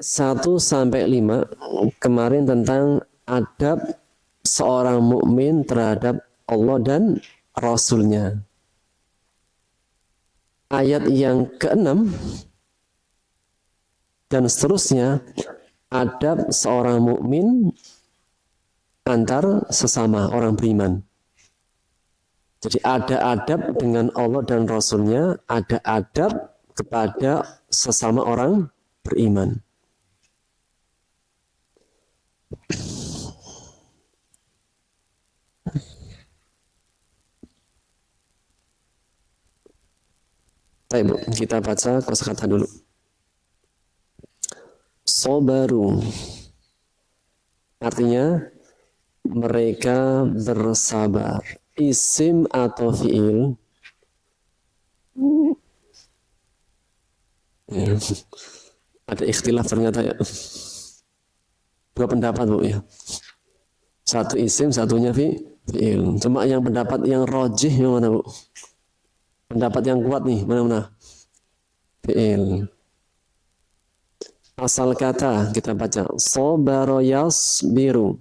1-5 kemarin tentang adab seorang mukmin terhadap Allah dan Rasulnya. Ayat yang ke-6 dan seterusnya adab seorang mukmin antar sesama orang beriman. Jadi ada adab dengan Allah dan Rasulnya, ada adab kepada sesama orang beriman. Baik, Bu, kita baca kosakata dulu. Sobaru artinya mereka bersabar. Isim atau fiil? Ya. Ada ikhtilaf ternyata ya. Dua pendapat, Bu, ya. Satu isim, satunya fiil. Cuma yang pendapat yang rojih yang mana, Bu? Pendapat yang kuat nih, mana-mana? Fiil. Asal kata kita baca sobaro yasbiru.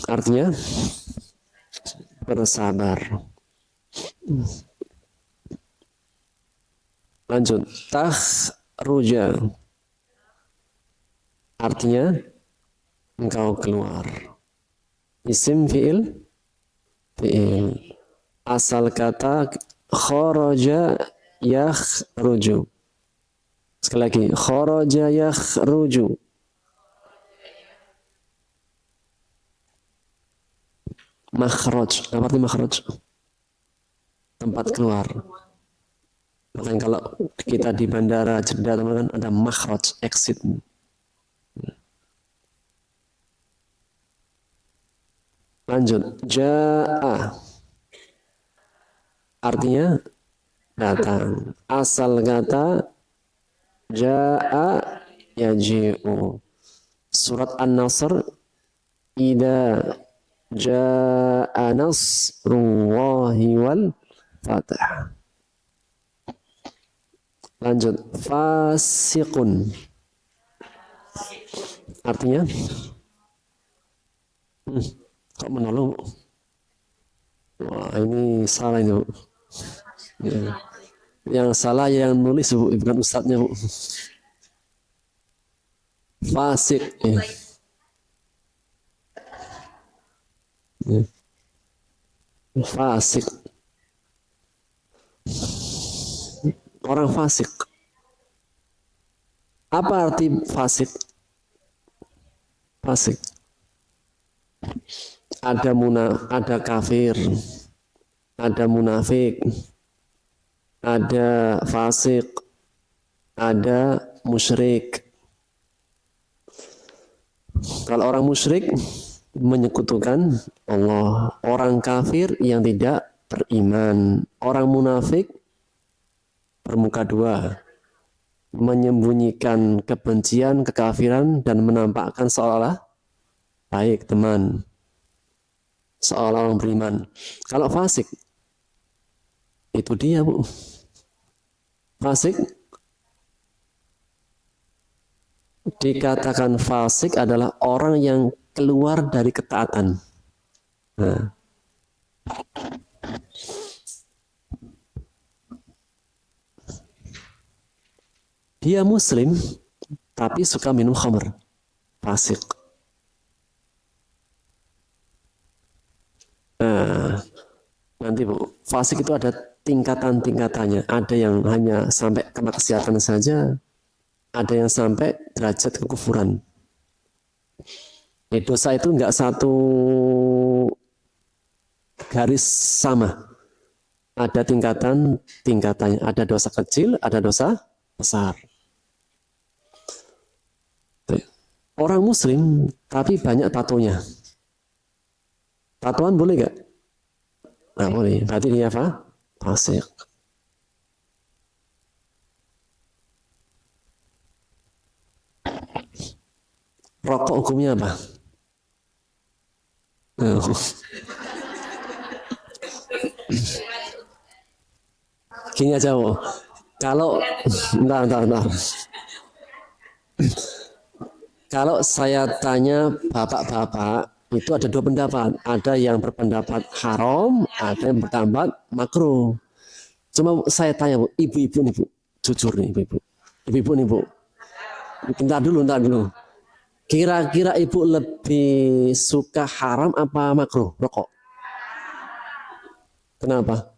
Artinya bersabar. Lanjut. Takhruja. Artinya engkau keluar. Isim fiil. Fiil. Asal kata kharaja yakhruju. Sekali lagi, kharaja yakhruju. Makhraj. Apa arti makhraj? Tempat keluar. Makanya kalau kita di bandara Jeddah teman-teman ada makhraj, exit. Lanjut. Ja'a. Artinya datang. Asal kata ja'a yaji'u. Surat An-Nasr. Ida ja'a nasrullahi wal fatah. Lanjut. Fasiqun. Artinya kok menolong? Wah, ini salah ini, Bu. Ya. Yang salah yang nulis, Bu, bukan ustadznya, Bu. Fasik. Ya. Ya. Fasik. Orang fasik. Apa arti fasik? Fasik. Ada kafir, ada munafik, ada fasik, ada musyrik. Kalau orang musyrik menyekutukan Allah, orang kafir yang tidak beriman, orang munafik bermuka dua, menyembunyikan kebencian, kekafiran dan menampakkan seolah baik teman. Seolah orang beriman. Kalau fasik, itu dia, Bu. Fasik dikatakan fasik adalah orang yang keluar dari ketaatan. Nah. Dia muslim, tapi suka minum khamr. Fasik. Nah, nanti, Bu, fasik itu ada tingkatan-tingkatannya. Ada yang hanya sampai kemaksiatan saja, ada yang sampai derajat kekufuran. Dosa itu enggak satu garis sama. Ada tingkatannya. Ada dosa kecil, ada dosa besar. Orang muslim, tapi banyak tatonya. Tatuan boleh nggak? Nggak boleh. Berarti dia apa? Fasik. Rokok hukumnya apa? Gini aja, Bu. Kalau bentar. Kalau saya tanya bapak-bapak, itu ada dua pendapat. Ada yang berpendapat haram, ada yang berpendapat makruh. Cuma saya tanya bu, ibu-ibu nih bu, jujur nih ibu-ibu. Ibu-ibu nih bu, bentar dulu. Kira-kira ibu lebih suka haram apa makruh rokok? Kenapa?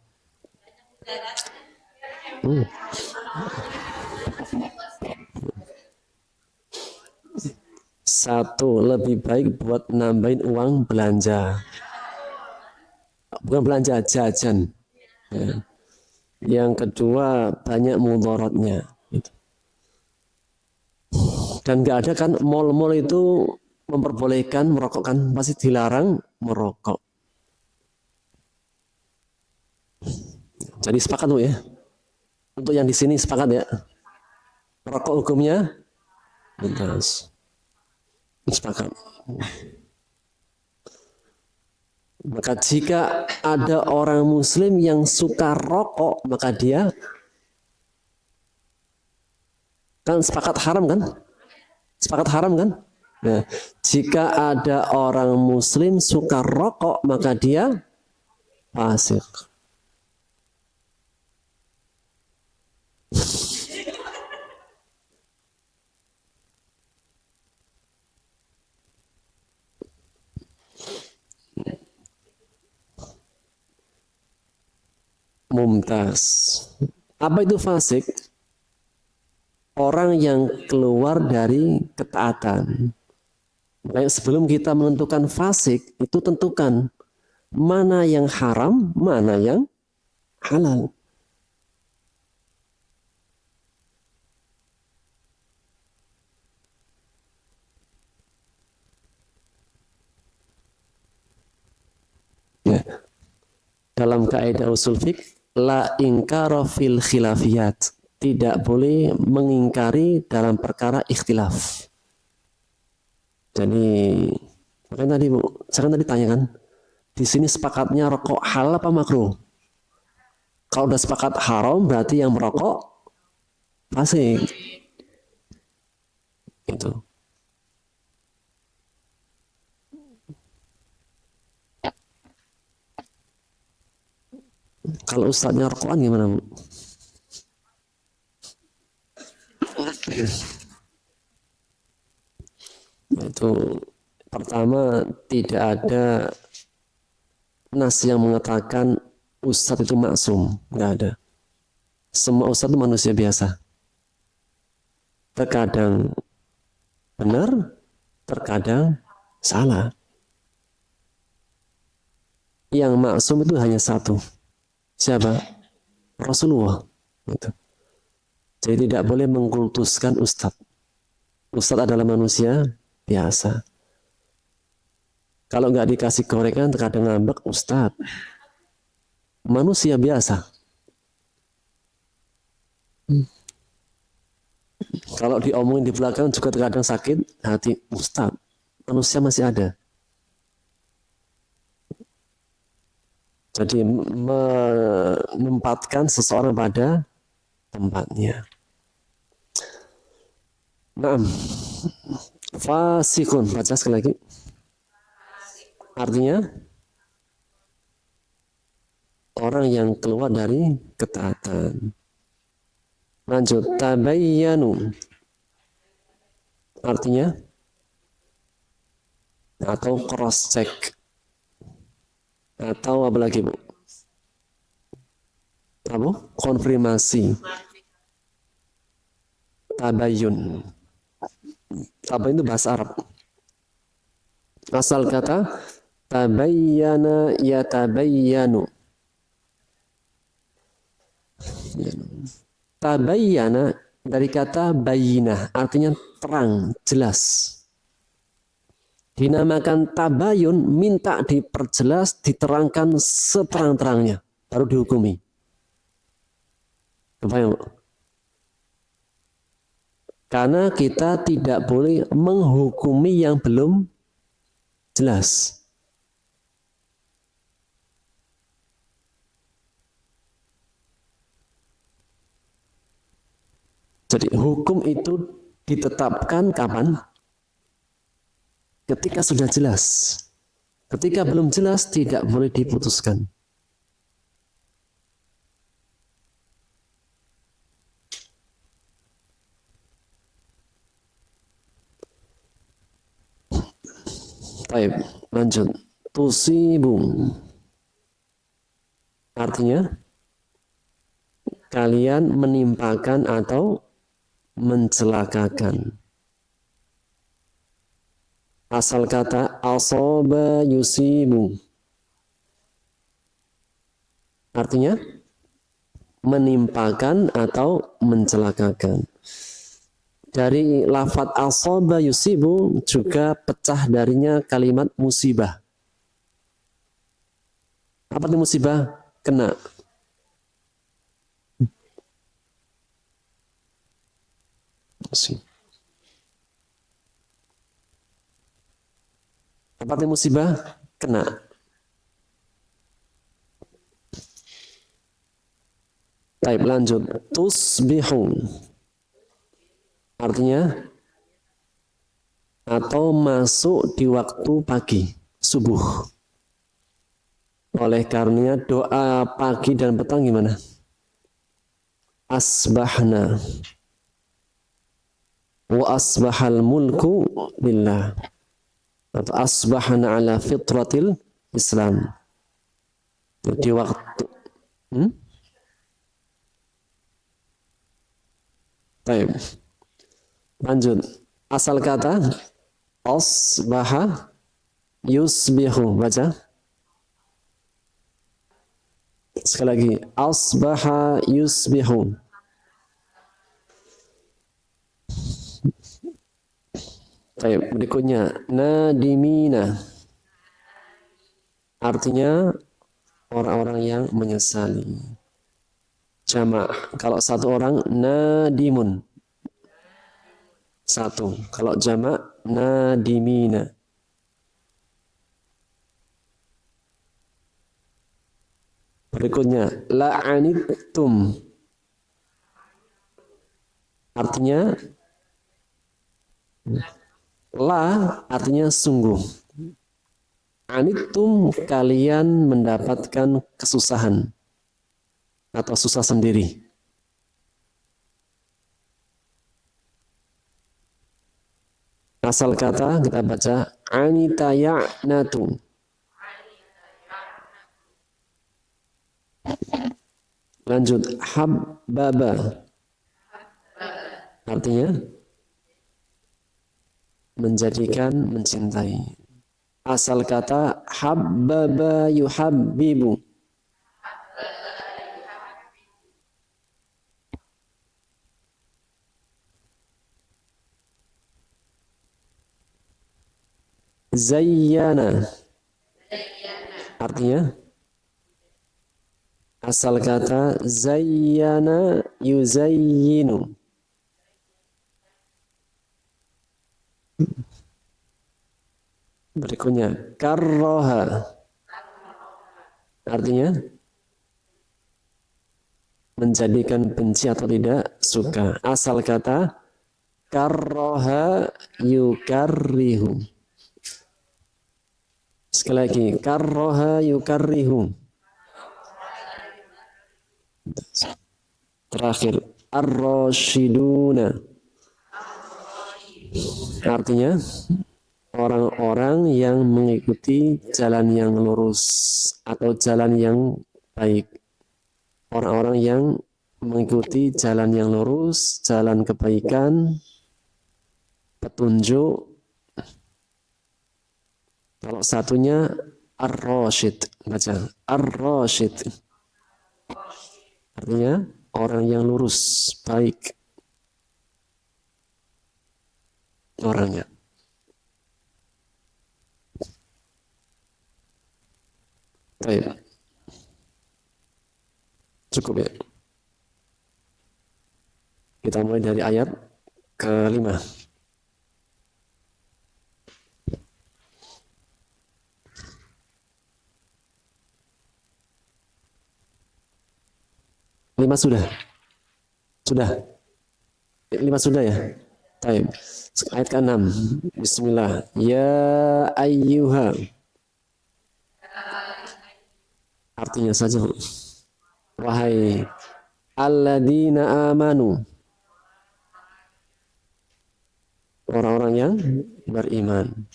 Satu, lebih baik buat nambahin uang belanja. Bukan belanja, jajan. Ya. Yang kedua, banyak mudaratnya. Gitu. Dan nggak ada kan mal-mal itu memperbolehkan merokok kan, pasti dilarang merokok. Jadi sepakat bu ya. Untuk yang di sini sepakat ya. Merokok hukumnya bebas. Sepakat. Maka jika ada orang muslim yang suka rokok, maka dia kan sepakat haram kan? Sepakat haram kan? Nah, jika ada orang muslim suka rokok, maka dia fasik. Mumtaz. Apa itu fasik? Orang yang keluar dari ketaatan. Makanya sebelum kita menentukan fasik, itu tentukan mana yang haram, mana yang halal. Ya. Dalam kaidah usul fiqh, la ingkara fil khilafiyat. Tidak boleh mengingkari dalam perkara ikhtilaf. Jadi, makanya tadi Bu, saya kan tadi tanya kan, di sini sepakatnya rokok halal apa makruh? Kalau udah sepakat haram, berarti yang merokok fasik. Gitu. Kalau ustadznya rokokan gimana Bu? Itu pertama tidak ada nas yang mengatakan ustadz itu maksum, nggak ada. Semua ustadz itu manusia biasa. Terkadang benar, terkadang salah. Yang maksum itu hanya satu. Siapa? Rasulullah. Gitu. Jadi tidak boleh mengkultuskan ustadz. Ustadz adalah manusia biasa. Kalau nggak dikasih gorengan, terkadang ngambek ustadz. Manusia biasa. Kalau diomongin di belakang juga terkadang sakit hati ustadz. Manusia masih ada. Jadi menempatkan seseorang pada tempatnya. Nah, fasikun. Baca sekali lagi. Artinya orang yang keluar dari ketaatan. Lanjut, tabayyanu. Artinya atau cross check. Atau apa lagi Bu? Apa? Konfirmasi. Tabayyun. Tabayyun itu bahasa Arab. Asal kata tabayyana yatabayyanu. Tabayyana dari kata bayinah, artinya terang, jelas. Dinamakan tabayun, minta diperjelas, diterangkan seterang-terangnya, baru dihukumi. Kebayang? Karena kita tidak boleh menghukumi yang belum jelas. Jadi hukum itu ditetapkan kapan? Ketika sudah jelas. Ketika belum jelas tidak boleh diputuskan. Baik, lanjut. Tusibu. Artinya kalian menimpakan atau mencelakakan. Asal kata asoba yusibu. Artinya menimpakan atau mencelakakan. Dari lafadz asoba yusibu juga pecah darinya kalimat musibah. Apa itu musibah? Kena. Apa itu musibah? Kena. Baik, lanjut. Tusbihun. Artinya atau masuk di waktu pagi, subuh. Oleh karenanya doa pagi dan petang gimana? Asbahna wa asbahal mulku lillah. Atau asbahna ala fitratil Islam. Di waktu Baik. Lanjut. Asal kata asbaha yusbihu. Baca. Sekali lagi. Asbaha yusbihu. Baik. Berikutnya. Nadimina. Artinya orang-orang yang menyesali. Jamak. Kalau satu orang nadimun. Satu. Kalau jamak nadimina. Berikutnya la'anittum. Artinya la artinya sungguh. Anittum kalian mendapatkan kesusahan atau susah sendiri. Asal kata kita baca anita ya'natu. Lanjut habbaba. Artinya menjadikan, mencintai. Asal kata habbaba yuhabbibu. Zayyana. Artinya asal kata zayyana yuzayyinu. Berikutnya karroha. Artinya menjadikan benci atau tidak suka. Asal kata karroha yukarrihu. Sekali lagi, karroha yukarrihu. Terakhir, ar-rasyiduna. Artinya, orang-orang yang mengikuti jalan yang lurus atau jalan yang baik. Orang-orang yang mengikuti jalan yang lurus, jalan kebaikan, petunjuk. Kalau satunya ar-rasyid, baca ar-rasyid. Artinya orang yang lurus, baik orangnya. Baik. Cukup ya. Kita mulai dari ayat ke-5. Lima sudah. Sudah. 5 sudah ya. Taib. Ayat ke-6. Bismillah. Ya ayyuha. Artinya saja. Wahai alladzina amanu. Orang-orang yang beriman.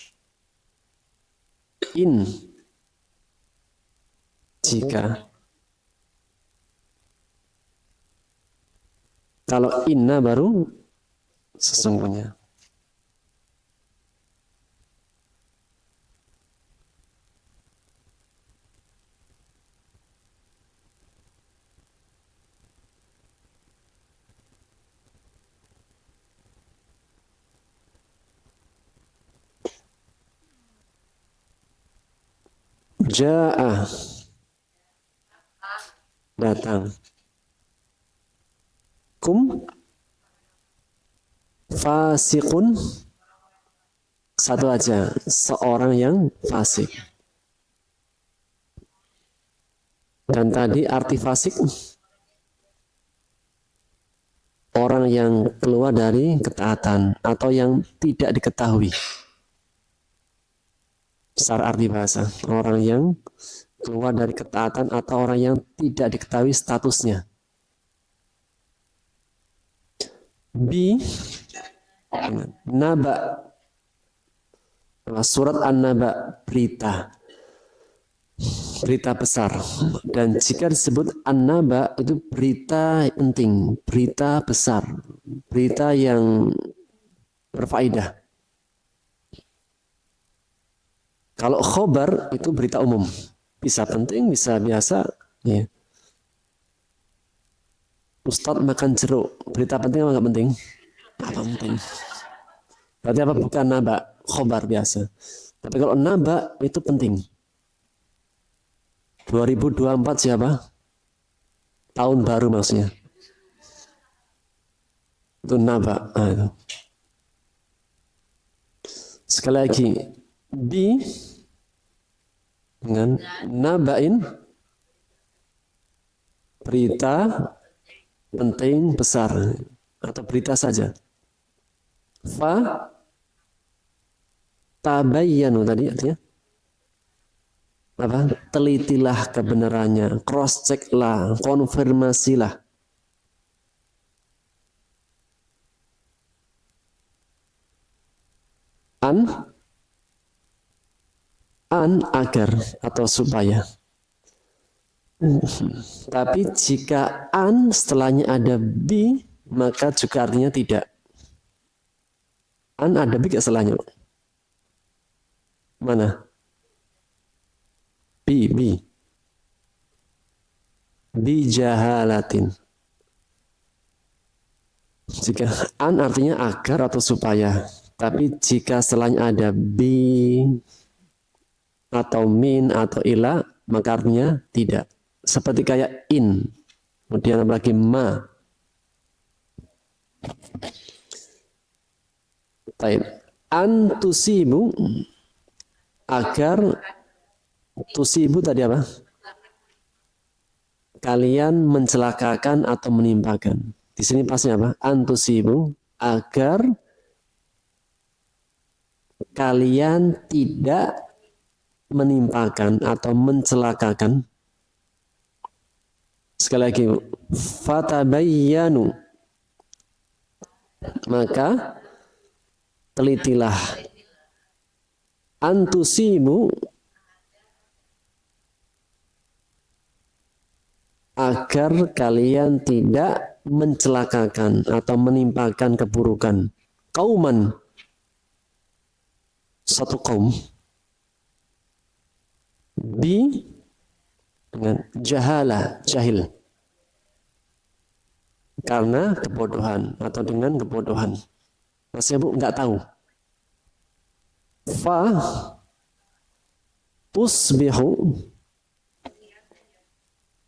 Jika. Kalau inna baru sesungguhnya. Ja'ah datang. Kum fasikun satu aja, seorang yang fasik. Dan tadi arti fasik orang yang keluar dari ketaatan atau yang tidak diketahui. Secara arti bahasa, orang yang keluar dari ketaatan atau orang yang tidak diketahui statusnya. Bi naba, surat An-Naba, berita besar. Dan jika disebut An-Naba itu berita penting, berita besar, berita yang berfaedah. Kalau khobar itu berita umum, bisa penting, bisa biasa. Ya. Ustadz makan jeruk, berita penting apa nggak penting? Apa penting? Berarti apa? Bukan naba, khobar biasa. Tapi kalau naba itu penting. 2024 siapa? Tahun baru maksudnya. Itu naba. Nah, itu. Sekali lagi, bi dengan nabain berita penting besar atau berita saja. Fa tabayyanu tadi artinya apa? Telitilah kebenarannya, cross check lah, konfirmasilah. An agar atau supaya. Tapi jika an setelahnya ada bi, maka juga artinya tidak. An ada bi ke setelahnya? Mana? Bi. Bi jahalatin. Jika an artinya agar atau supaya. Tapi jika setelahnya ada bi atau min atau ila, maka artinya tidak. Seperti kayak in, kemudian lagi ma. Taib. Antusibu agar tusibu tadi apa? Kalian mencelakakan atau menimpakan. Di sini pasnya apa? Antusibu agar kalian tidak menimpakan atau mencelakakan. Sekali lagi, fatabayyanu, maka telitilah, antusibu agar kalian tidak mencelakakan atau menimpakan keburukan kauman, satu kaum, bi dengan jahala, jahil, karena kebodohan atau dengan kebodohan. Maksudnya bu nggak tahu. Fa tusbihu,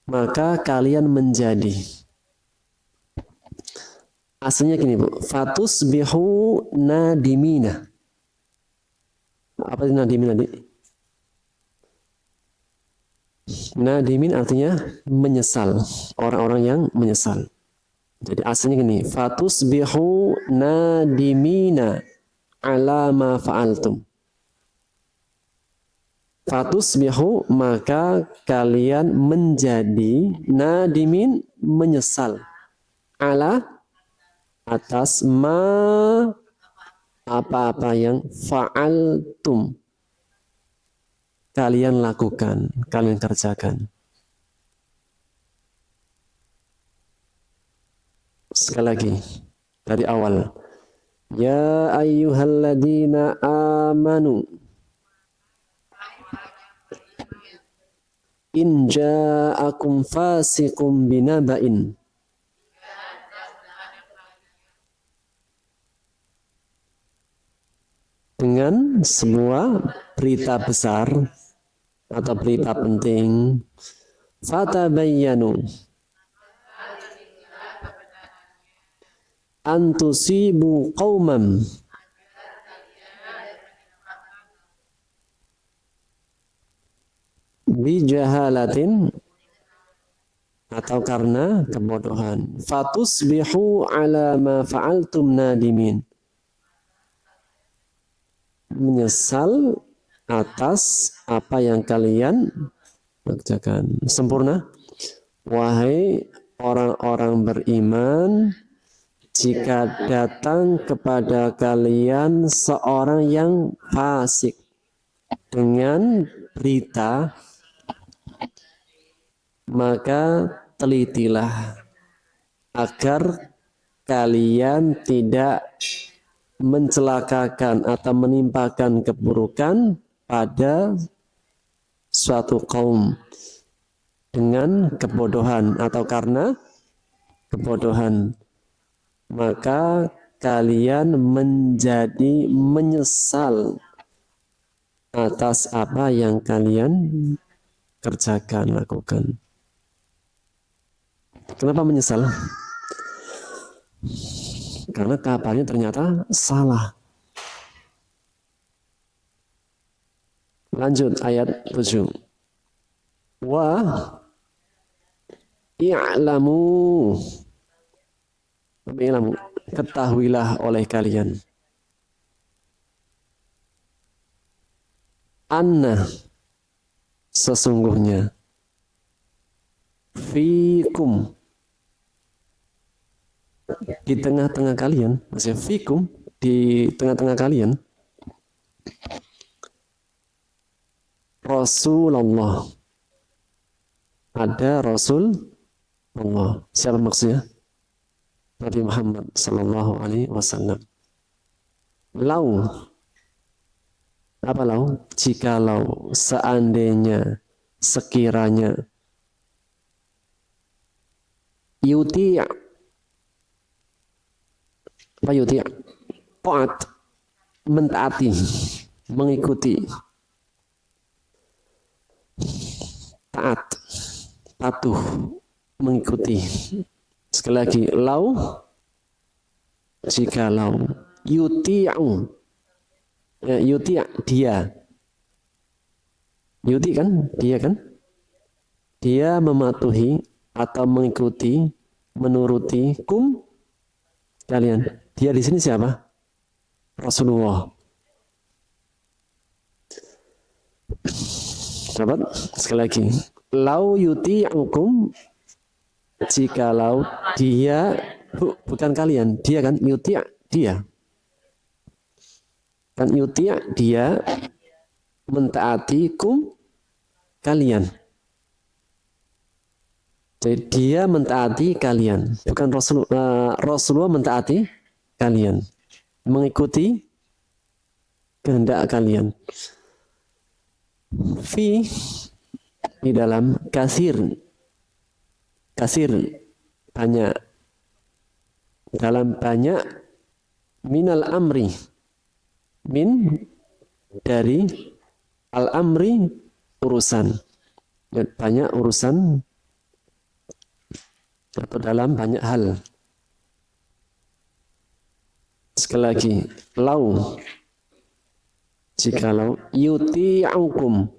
maka kalian menjadi. Aslinya gini bu, fatusbihu nadimina. Apa itu nadimin tadi? Nadimin artinya menyesal, orang-orang yang menyesal. Jadi aslinya gini, fatusbihu nadimina ala ma fa'altum. Fatusbihu, maka kalian menjadi nadimin, menyesal, ala, atas, ma, apa-apa yang fa'altum, kalian lakukan, kalian kerjakan. Sekali lagi dari awal. Ya ayyuhalladzina amanu in ja'akum fasiqum binaba'in. Dengan semua berita besar atau berita penting, fatabayyanu antusibu qauman bijahalatin, atau karena kebodohan, fatusbihu ala ma fa'altum nadimin, menyesal atas apa yang kalian kerjakan. Sempurna. Wahai orang-orang beriman, jika datang kepada kalian seorang yang fasik dengan berita, maka telitilah agar kalian tidak mencelakakan atau menimpakan keburukan pada suatu kaum dengan kebodohan atau karena kebodohan. Maka kalian menjadi menyesal atas apa yang kalian kerjakan, lakukan. Kenapa menyesal? Karena kabarnya ternyata salah. Lanjut ayat 7. Wa i'lamu, ketahuilah oleh kalian, anna, sesungguhnya, fikum, di tengah-tengah kalian, maksudnya fikum, di tengah-tengah kalian, Rasulullah, ada Rasul Allah. Siapa maksudnya? Nabi Muhammad sallallahu alaihi wasallam. Lau, apa lau? Jikalau, seandainya, sekiranya, yuti', apa yuti'? Taat, mentaati, mengikuti, taat, patuh, mengikuti. Sekali lagi, lau, jikalau, yuti'u, yuti' dia, yuti kan, dia kan, dia mematuhi atau mengikuti, menuruti kum, kalian. Dia di sini siapa? Rasulullah. Sahabat, sekali lagi, lau yuti'ukum, jikalau dia, bukan kalian, dia kan, yuti', dia kan, yuti', dia mentaati kum, kalian. Jadi dia mentaati kalian, bukan Rasulullah mentaati kalian, mengikuti kehendak kalian. Fi, di dalam, kasir, banyak, dalam banyak, minal amri, min, dari, al amri, urusan, banyak urusan, atau dalam banyak hal. Sekali lagi, lau, jikalau, yuti'ukum,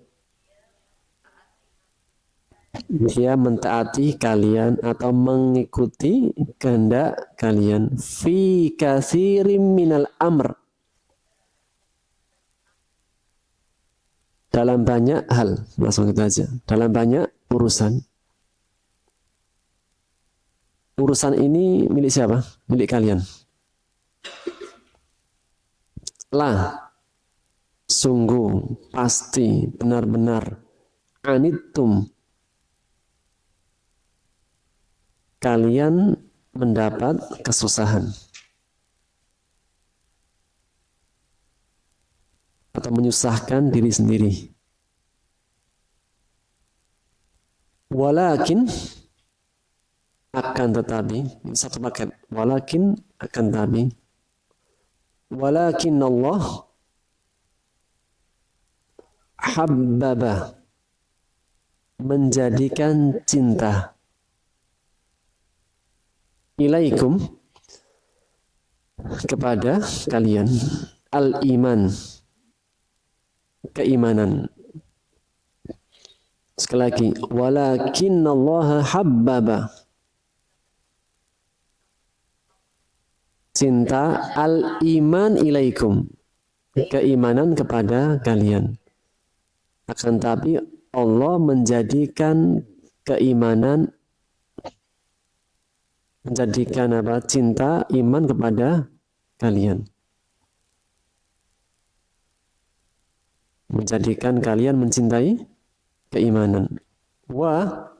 Dia mentaati kalian atau mengikuti kehendak kalian fi katsirim minal amr, dalam banyak hal, langsung kita aja, dalam banyak urusan. Urusan ini milik siapa? Milik kalian. Lah, sungguh, pasti, benar-benar, anittum, kalian mendapat kesusahan atau menyusahkan diri sendiri. Walakin, akan tetapi, satu paket, walakin, akan tetapi, walakin Allah habbaba, menjadikan cinta, ilaikum, kepada kalian, al-iman, keimanan. Sekali lagi, walakin Allah habbaba, cinta, al-iman ilaikum, keimanan kepada kalian. Akan tapi Allah menjadikan keimanan, menjadikan apa? Cinta, iman kepada kalian. Menjadikan kalian mencintai keimanan. Wa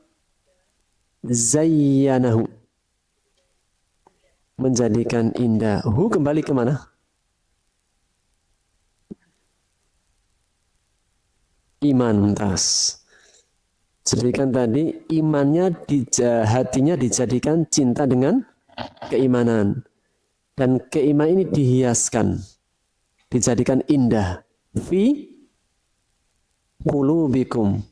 zayyanahu, menjadikan indah. Hu kembali ke mana? Iman, muntas. Jadikan tadi imannya, hatinya dijadikan cinta dengan keimanan. Dan keimanan ini dihiaskan, dijadikan indah. Fi qulubikum,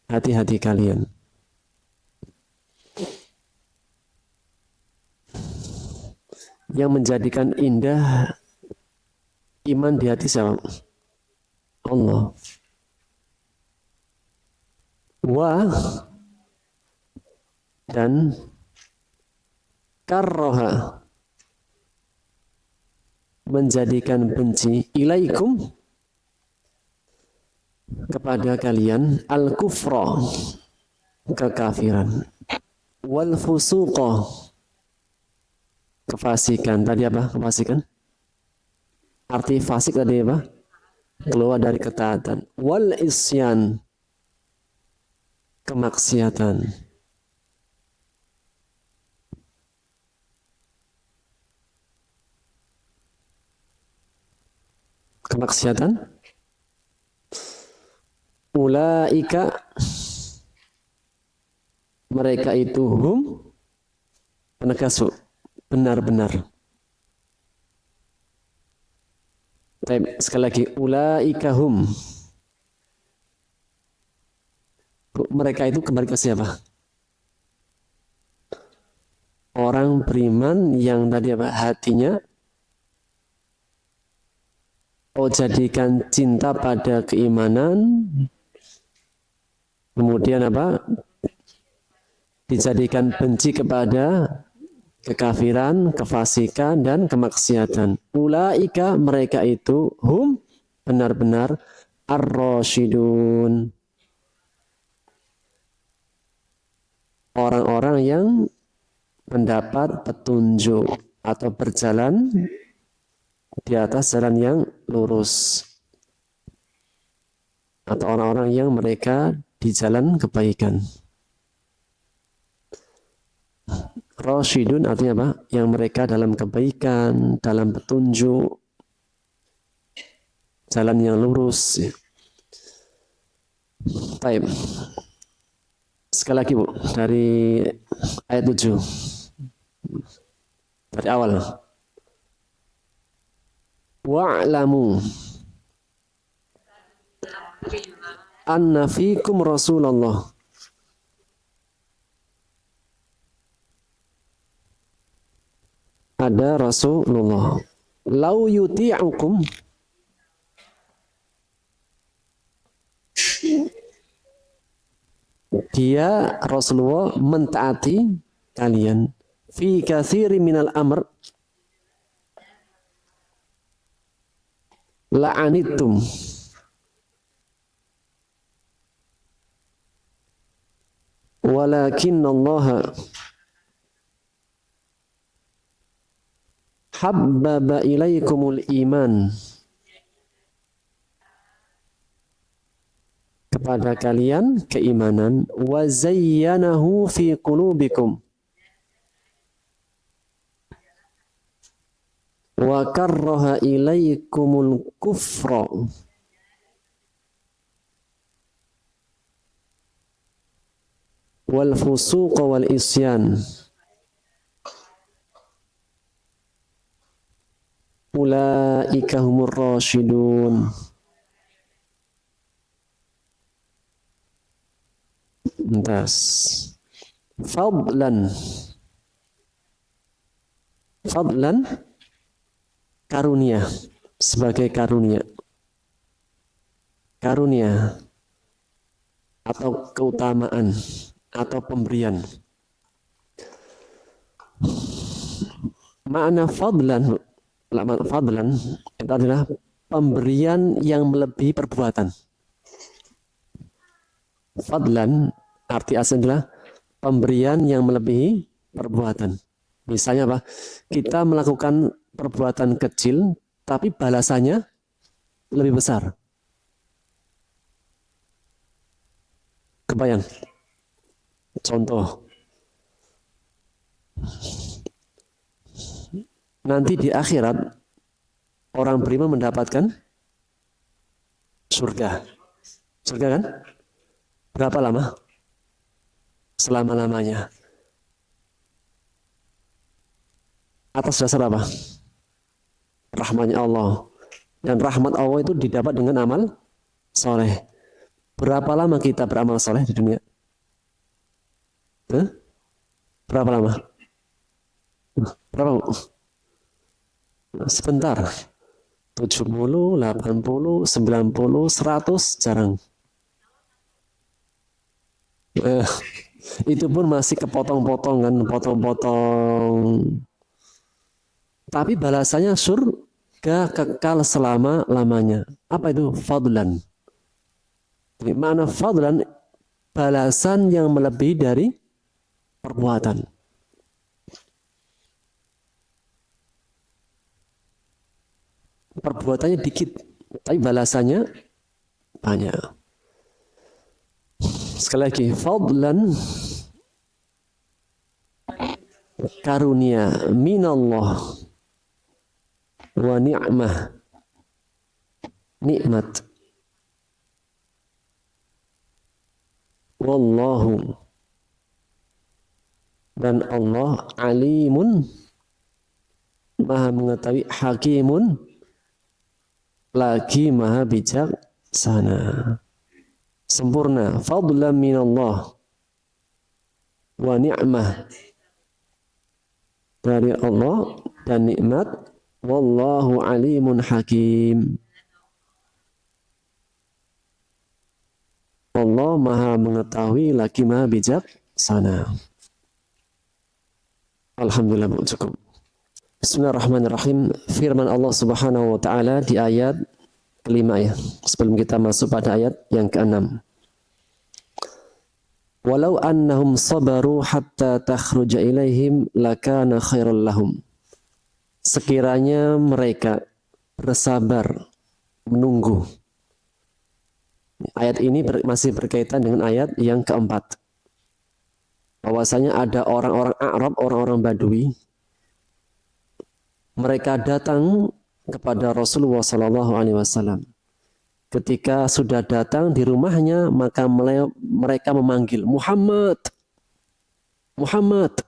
hati-hati kalian. Yang menjadikan indah iman di hati siapa? Allah. Wa, dan karroha, menjadikan benci, ilaikum, kepada kalian, al-kufra, kekafiran, wal fusuqa, kefasikan. Tadi apa? Kefasikan? Arti fasik tadi apa? Keluar dari ketaatan. Wal isyan, kemaksiatan. Kemaksiatan. Ulaika, mereka itu, hum, penegasu, benar-benar. Sekali lagi, ulaika hum, mereka itu kembali ke siapa? Orang beriman yang tadi apa? Hatinya jadikan cinta pada keimanan, kemudian apa? Dijadikan benci kepada kekafiran, kefasikan, dan kemaksiatan. Ulaika, mereka itu, hum, benar-benar, ar-rasyidun, orang-orang yang mendapat petunjuk atau berjalan di atas jalan yang lurus, atau orang-orang yang mereka di jalan kebaikan. Rasyidun artinya apa? Yang mereka dalam kebaikan, dalam petunjuk, jalan yang lurus. Baik. Sekali lagi Bu, dari ayat 7. Dari awal. Wa'lamu anna fikum Rasulullah. Ada Rasulullah. Lau yuti'ukum, Dia Rasulullah mentaati kalian fi katsiri minal amr la'anittum walakin Allah habbaba ilaikumul iman, kepada kalian keimanan, wa zayyanahu fi qulubikum wa karraha ilaikumul kufra wal fusuqa wal isyan ulaika humur rasyidun. Entas fadlan karunia, sebagai karunia atau keutamaan atau pemberian. Makna fadlan itu adalah pemberian yang melebihi perbuatan. Fadlan arti asli adalah pemberian yang melebihi perbuatan. Misalnya apa? Kita melakukan perbuatan kecil tapi balasannya lebih besar. Kebayang? Contoh. Nanti di akhirat orang beriman mendapatkan surga. Surga kan? Berapa lama? Selama-lamanya. Atas dasar apa? Rahmatnya Allah. Dan rahmat Allah itu didapat dengan amal soleh. Berapa lama kita beramal soleh di dunia? Berapa lama? Berapa? Sebentar. 70, 80, 90, 100 jarang. Itu pun masih kepotong-potong kan, potong-potong. Tapi balasannya surga kekal selama-lamanya. Apa itu? Fadlan. Jadi, makna fadlan balasan yang melebihi dari perbuatan. Perbuatannya dikit, tapi balasannya banyak. Sekali lagi, fadlan karunia minallah wa ni'mah, nikmat. Wallahu, dan Allah alimun, maha mengetahui, hakimun, lagi maha bijaksana, sempurna. Fadlan minallah wa ni'mah, dari Allah dan nikmat. Wallahu alimun hakim, Allah maha mengetahui lagi maha bijaksana. Alhamdulillah, cukup. Bismillahirrahmanirrahim. Firman Allah Subhanahu wa taala di ayat kelima ya. Sebelum kita masuk pada ayat yang keenam. Walau annahum sabaru hatta takhruja ilaihim lakana khairal lahum. Sekiranya mereka bersabar menunggu. Ayat ini masih berkaitan dengan ayat yang keempat. Bahwasanya ada orang-orang Arab, orang-orang Badui. Mereka datang kepada Rasulullah SAW. Ketika sudah datang di rumahnya, maka mereka memanggil Muhammad, Muhammad,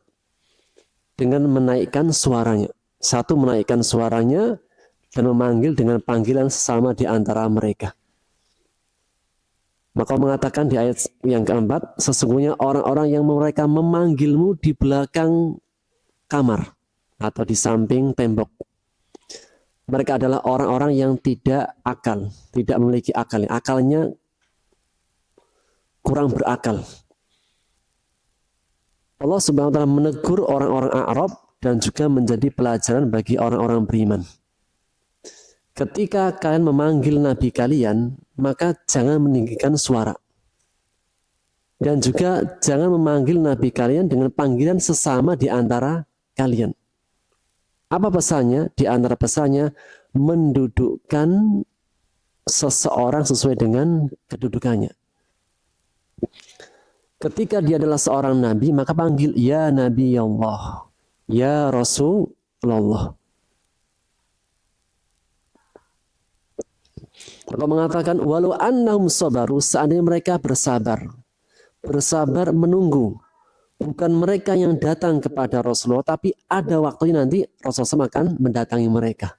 dengan menaikkan suaranya. Satu, menaikkan suaranya dan memanggil dengan panggilan sesama di antara mereka. Maka mengatakan di ayat yang keempat, sesungguhnya orang-orang yang mereka memanggilmu di belakang kamar atau di samping tembok. Mereka adalah orang-orang yang tidak akal, tidak memiliki akal. Akalnya kurang berakal. Allah Subhanahu wa taala menegur orang-orang Arab dan juga menjadi pelajaran bagi orang-orang beriman. Ketika kalian memanggil nabi kalian, maka jangan meninggikan suara. Dan juga jangan memanggil nabi kalian dengan panggilan sesama di antara kalian. Apa pesannya? Di antara pesannya, mendudukkan seseorang sesuai dengan kedudukannya. Ketika dia adalah seorang nabi, maka panggil ya Nabi Allah, ya Rasulullah. Maka mengatakan walau annahum sabaru, seandainya mereka bersabar menunggu, bukan mereka yang datang kepada Rasulullah, tapi ada waktunya nanti Rasulullah akan mendatangi mereka.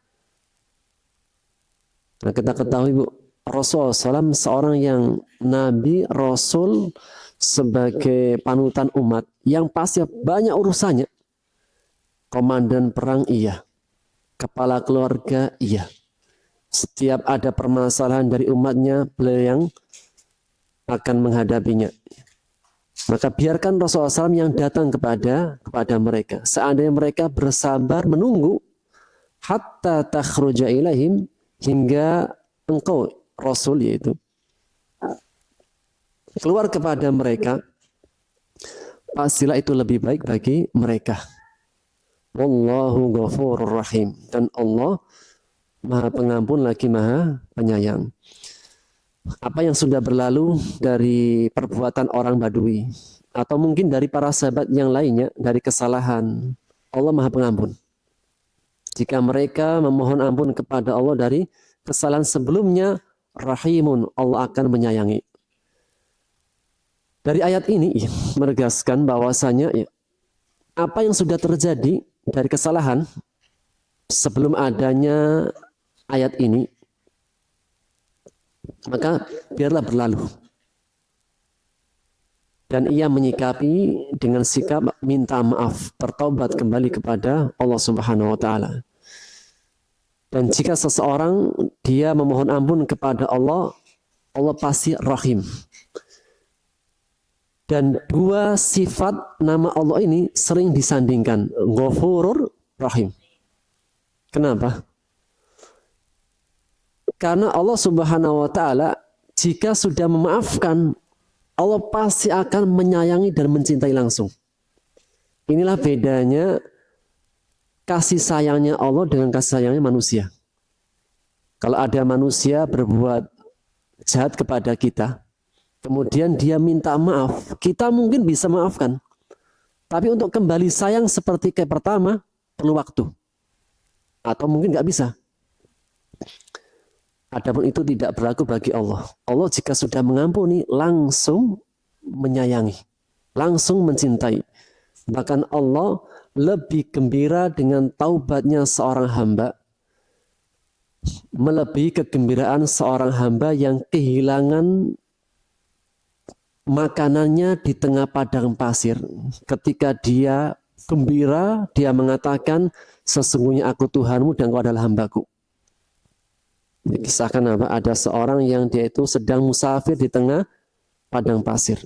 Nah, kita ketahui Bu, Rasulullah SAW seorang yang nabi, rasul, sebagai panutan umat yang pasti banyak urusannya. Komandan perang iya, kepala keluarga iya. Setiap ada permasalahan dari umatnya, beliau yang akan menghadapinya. Maka biarkan Rasulullah SAW yang datang kepada mereka. Seandainya mereka bersabar menunggu hatta takhruja ilaihim, hingga engkau Rasul yaitu keluar kepada mereka, pastilah itu lebih baik bagi mereka. Wallahu ghafurur rahim, dan Allah Maha Pengampun lagi Maha Penyayang. Apa yang sudah berlalu dari perbuatan orang Badui atau mungkin dari para sahabat yang lainnya dari kesalahan, Allah Maha Pengampun. Jika mereka memohon ampun kepada Allah dari kesalahan sebelumnya, Rahimun, Allah akan menyayangi. Dari ayat ini menegaskan bahwasanya apa yang sudah terjadi dari kesalahan sebelum adanya ayat ini, maka biarlah berlalu. Dan ia menyikapi dengan sikap minta maaf, bertobat kembali kepada Allah Subhanahu wa taala. Dan jika seseorang dia memohon ampun kepada Allah, Allah pasti Rahim. Dan dua sifat nama Allah ini sering disandingkan, Ghafurur Rahim. Kenapa? Karena Allah Subhanahu wa taala jika sudah memaafkan, Allah pasti akan menyayangi dan mencintai langsung. Inilah bedanya kasih sayangnya Allah dengan kasih sayangnya manusia. Kalau ada manusia berbuat jahat kepada kita, kemudian dia minta maaf, kita mungkin bisa maafkan. Tapi untuk kembali sayang seperti kayak pertama, perlu waktu. Atau mungkin nggak bisa. Adapun itu tidak berlaku bagi Allah. Allah jika sudah mengampuni, langsung menyayangi, langsung mencintai. Bahkan Allah lebih gembira dengan taubatnya seorang hamba, melebihi kegembiraan seorang hamba yang kehilangan makanannya di tengah padang pasir. Ketika dia gembira, dia mengatakan, sesungguhnya aku Tuhanmu dan kau adalah hambaku. Dikisahkan apa? Ada seorang yang dia itu sedang musafir di tengah padang pasir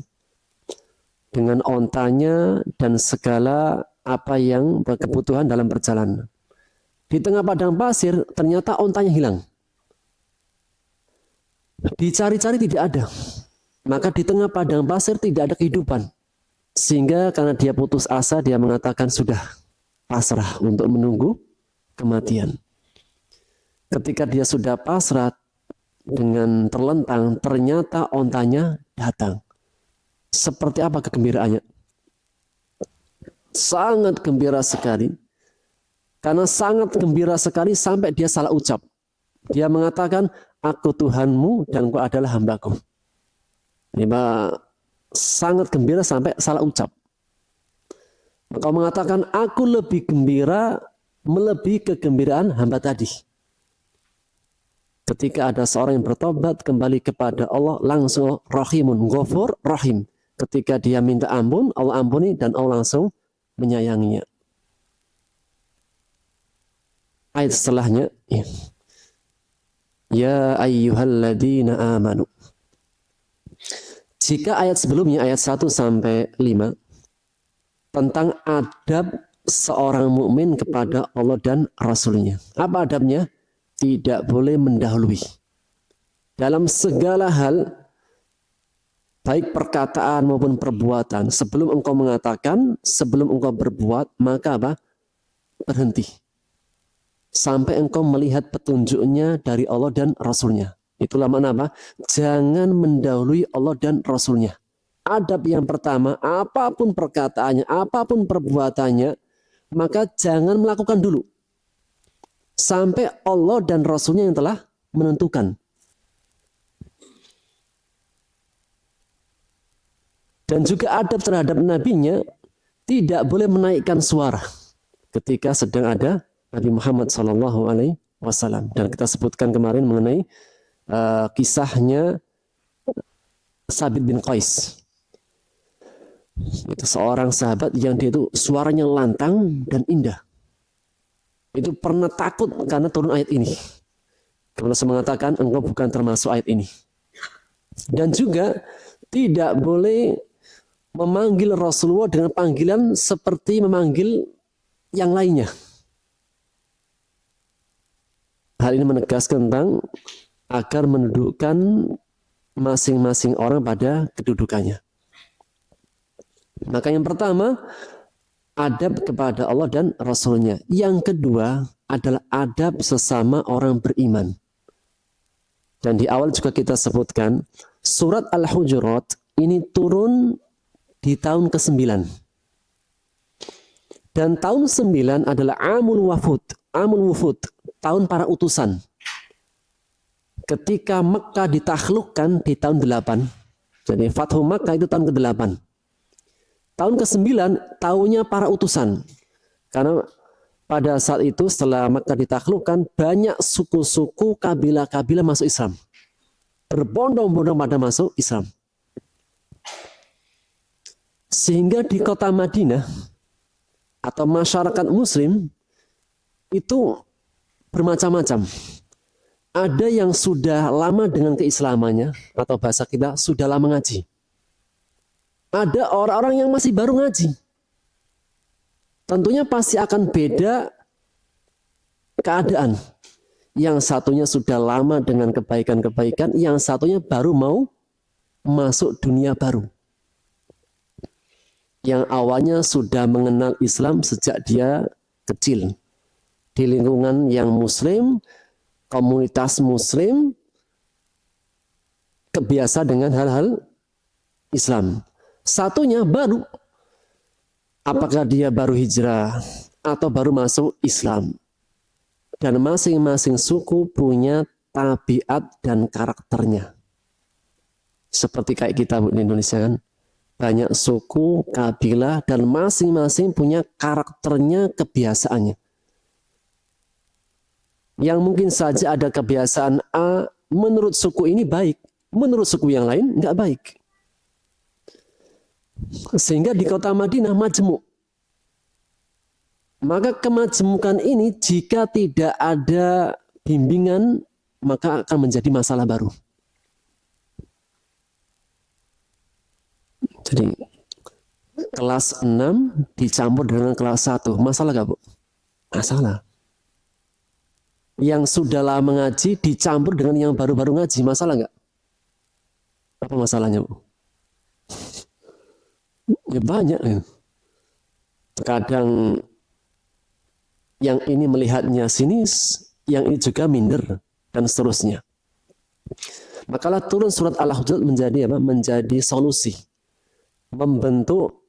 dengan ontanya dan segala apa yang berkebutuhan dalam perjalanan. Di tengah padang pasir ternyata ontanya hilang. Dicari-cari tidak ada. Maka di tengah padang pasir tidak ada kehidupan. Sehingga karena dia putus asa, dia mengatakan sudah pasrah untuk menunggu kematian. Ketika dia sudah pasrah dengan terlentang, ternyata ontanya datang. Seperti apa kegembiraannya? Sangat gembira sekali. Karena sangat gembira sekali sampai dia salah ucap. Dia mengatakan, aku Tuhanmu dan kau adalah hambaku. Dia sangat gembira sampai salah ucap. Maka mengatakan, aku lebih gembira melebihi kegembiraan hamba tadi. Ketika ada seorang yang bertobat kembali kepada Allah, langsung Rahimun, Ghafur, Rahim. Ketika dia minta ampun, Allah ampuni dan Allah langsung menyayanginya. Ayat setelahnya, ya ayyuhalladzina amanu. Jika ayat sebelumnya, ayat 1 sampai 5, tentang adab seorang mukmin kepada Allah dan Rasulnya. Apa adabnya? Tidak boleh mendahului. Dalam segala hal, baik perkataan maupun perbuatan, sebelum engkau mengatakan, sebelum engkau berbuat, maka apa? Berhenti. Sampai engkau melihat petunjuknya dari Allah dan Rasulnya. Itulah makna apa? Jangan mendahului Allah dan Rasulnya. Adab yang pertama, apapun perkataannya, apapun perbuatannya, maka jangan melakukan dulu. Sampai Allah dan Rasulnya yang telah menentukan. Dan juga adab terhadap nabinya, tidak boleh menaikkan suara ketika sedang ada Nabi Muhammad SAW. Dan kita sebutkan kemarin mengenai kisahnya Sabit bin Qais. Itu seorang sahabat yang dia itu suaranya lantang dan indah. Itu pernah takut karena turun ayat ini. Kemudian saya mengatakan engkau bukan termasuk ayat ini. Dan juga tidak boleh memanggil Rasulullah dengan panggilan seperti memanggil yang lainnya. Hal ini menegaskan tentang agar mendudukkan masing-masing orang pada kedudukannya. Maka yang pertama, adab kepada Allah dan Rasulnya. Yang kedua adalah adab sesama orang beriman. Dan di awal juga kita sebutkan, surat Al-Hujurat ini turun di tahun ke-9. Dan tahun 9 adalah Amul Wufud, tahun para utusan. Ketika Mekah ditaklukkan di tahun 8. Jadi Fathu Makkah itu tahun ke-8. Tahun ke-9 tahunnya para utusan. Karena pada saat itu setelah Makkah ditaklukkan, banyak suku-suku, kabilah-kabilah masuk Islam. Berbondong-bondong pada masuk Islam. Sehingga di kota Madinah atau masyarakat muslim itu bermacam-macam. Ada yang sudah lama dengan keislamannya, atau bahasa kita sudah lama ngaji. Ada orang-orang yang masih baru ngaji. Tentunya pasti akan beda keadaan. Yang satunya sudah lama dengan kebaikan-kebaikan, yang satunya baru mau masuk dunia baru. Yang awalnya sudah mengenal Islam sejak dia kecil. Di lingkungan yang muslim, komunitas muslim, kebiasa dengan hal-hal Islam. Satunya baru. Apakah dia baru hijrah atau baru masuk Islam? Dan masing-masing suku punya tabiat dan karakternya. Seperti kayak kita di Indonesia kan. Banyak suku, kabilah, dan masing-masing punya karakternya, kebiasaannya. Yang mungkin saja ada kebiasaan A, menurut suku ini baik. Menurut suku yang lain nggak baik. Sehingga di kota Madinah majemuk. Maka kemajemukan ini jika tidak ada bimbingan, maka akan menjadi masalah baru. Jadi kelas 6 dicampur dengan kelas 1. Masalah gak, Bu? Masalah. Yang sudah lama ngaji dicampur dengan yang baru-baru ngaji. Masalah gak? Apa masalahnya, Bu? Ya banyak. Kadang yang ini melihatnya sinis, yang ini juga minder, dan seterusnya. Makalah turun surat Al-Hujurat menjadi apa? Menjadi solusi. Membentuk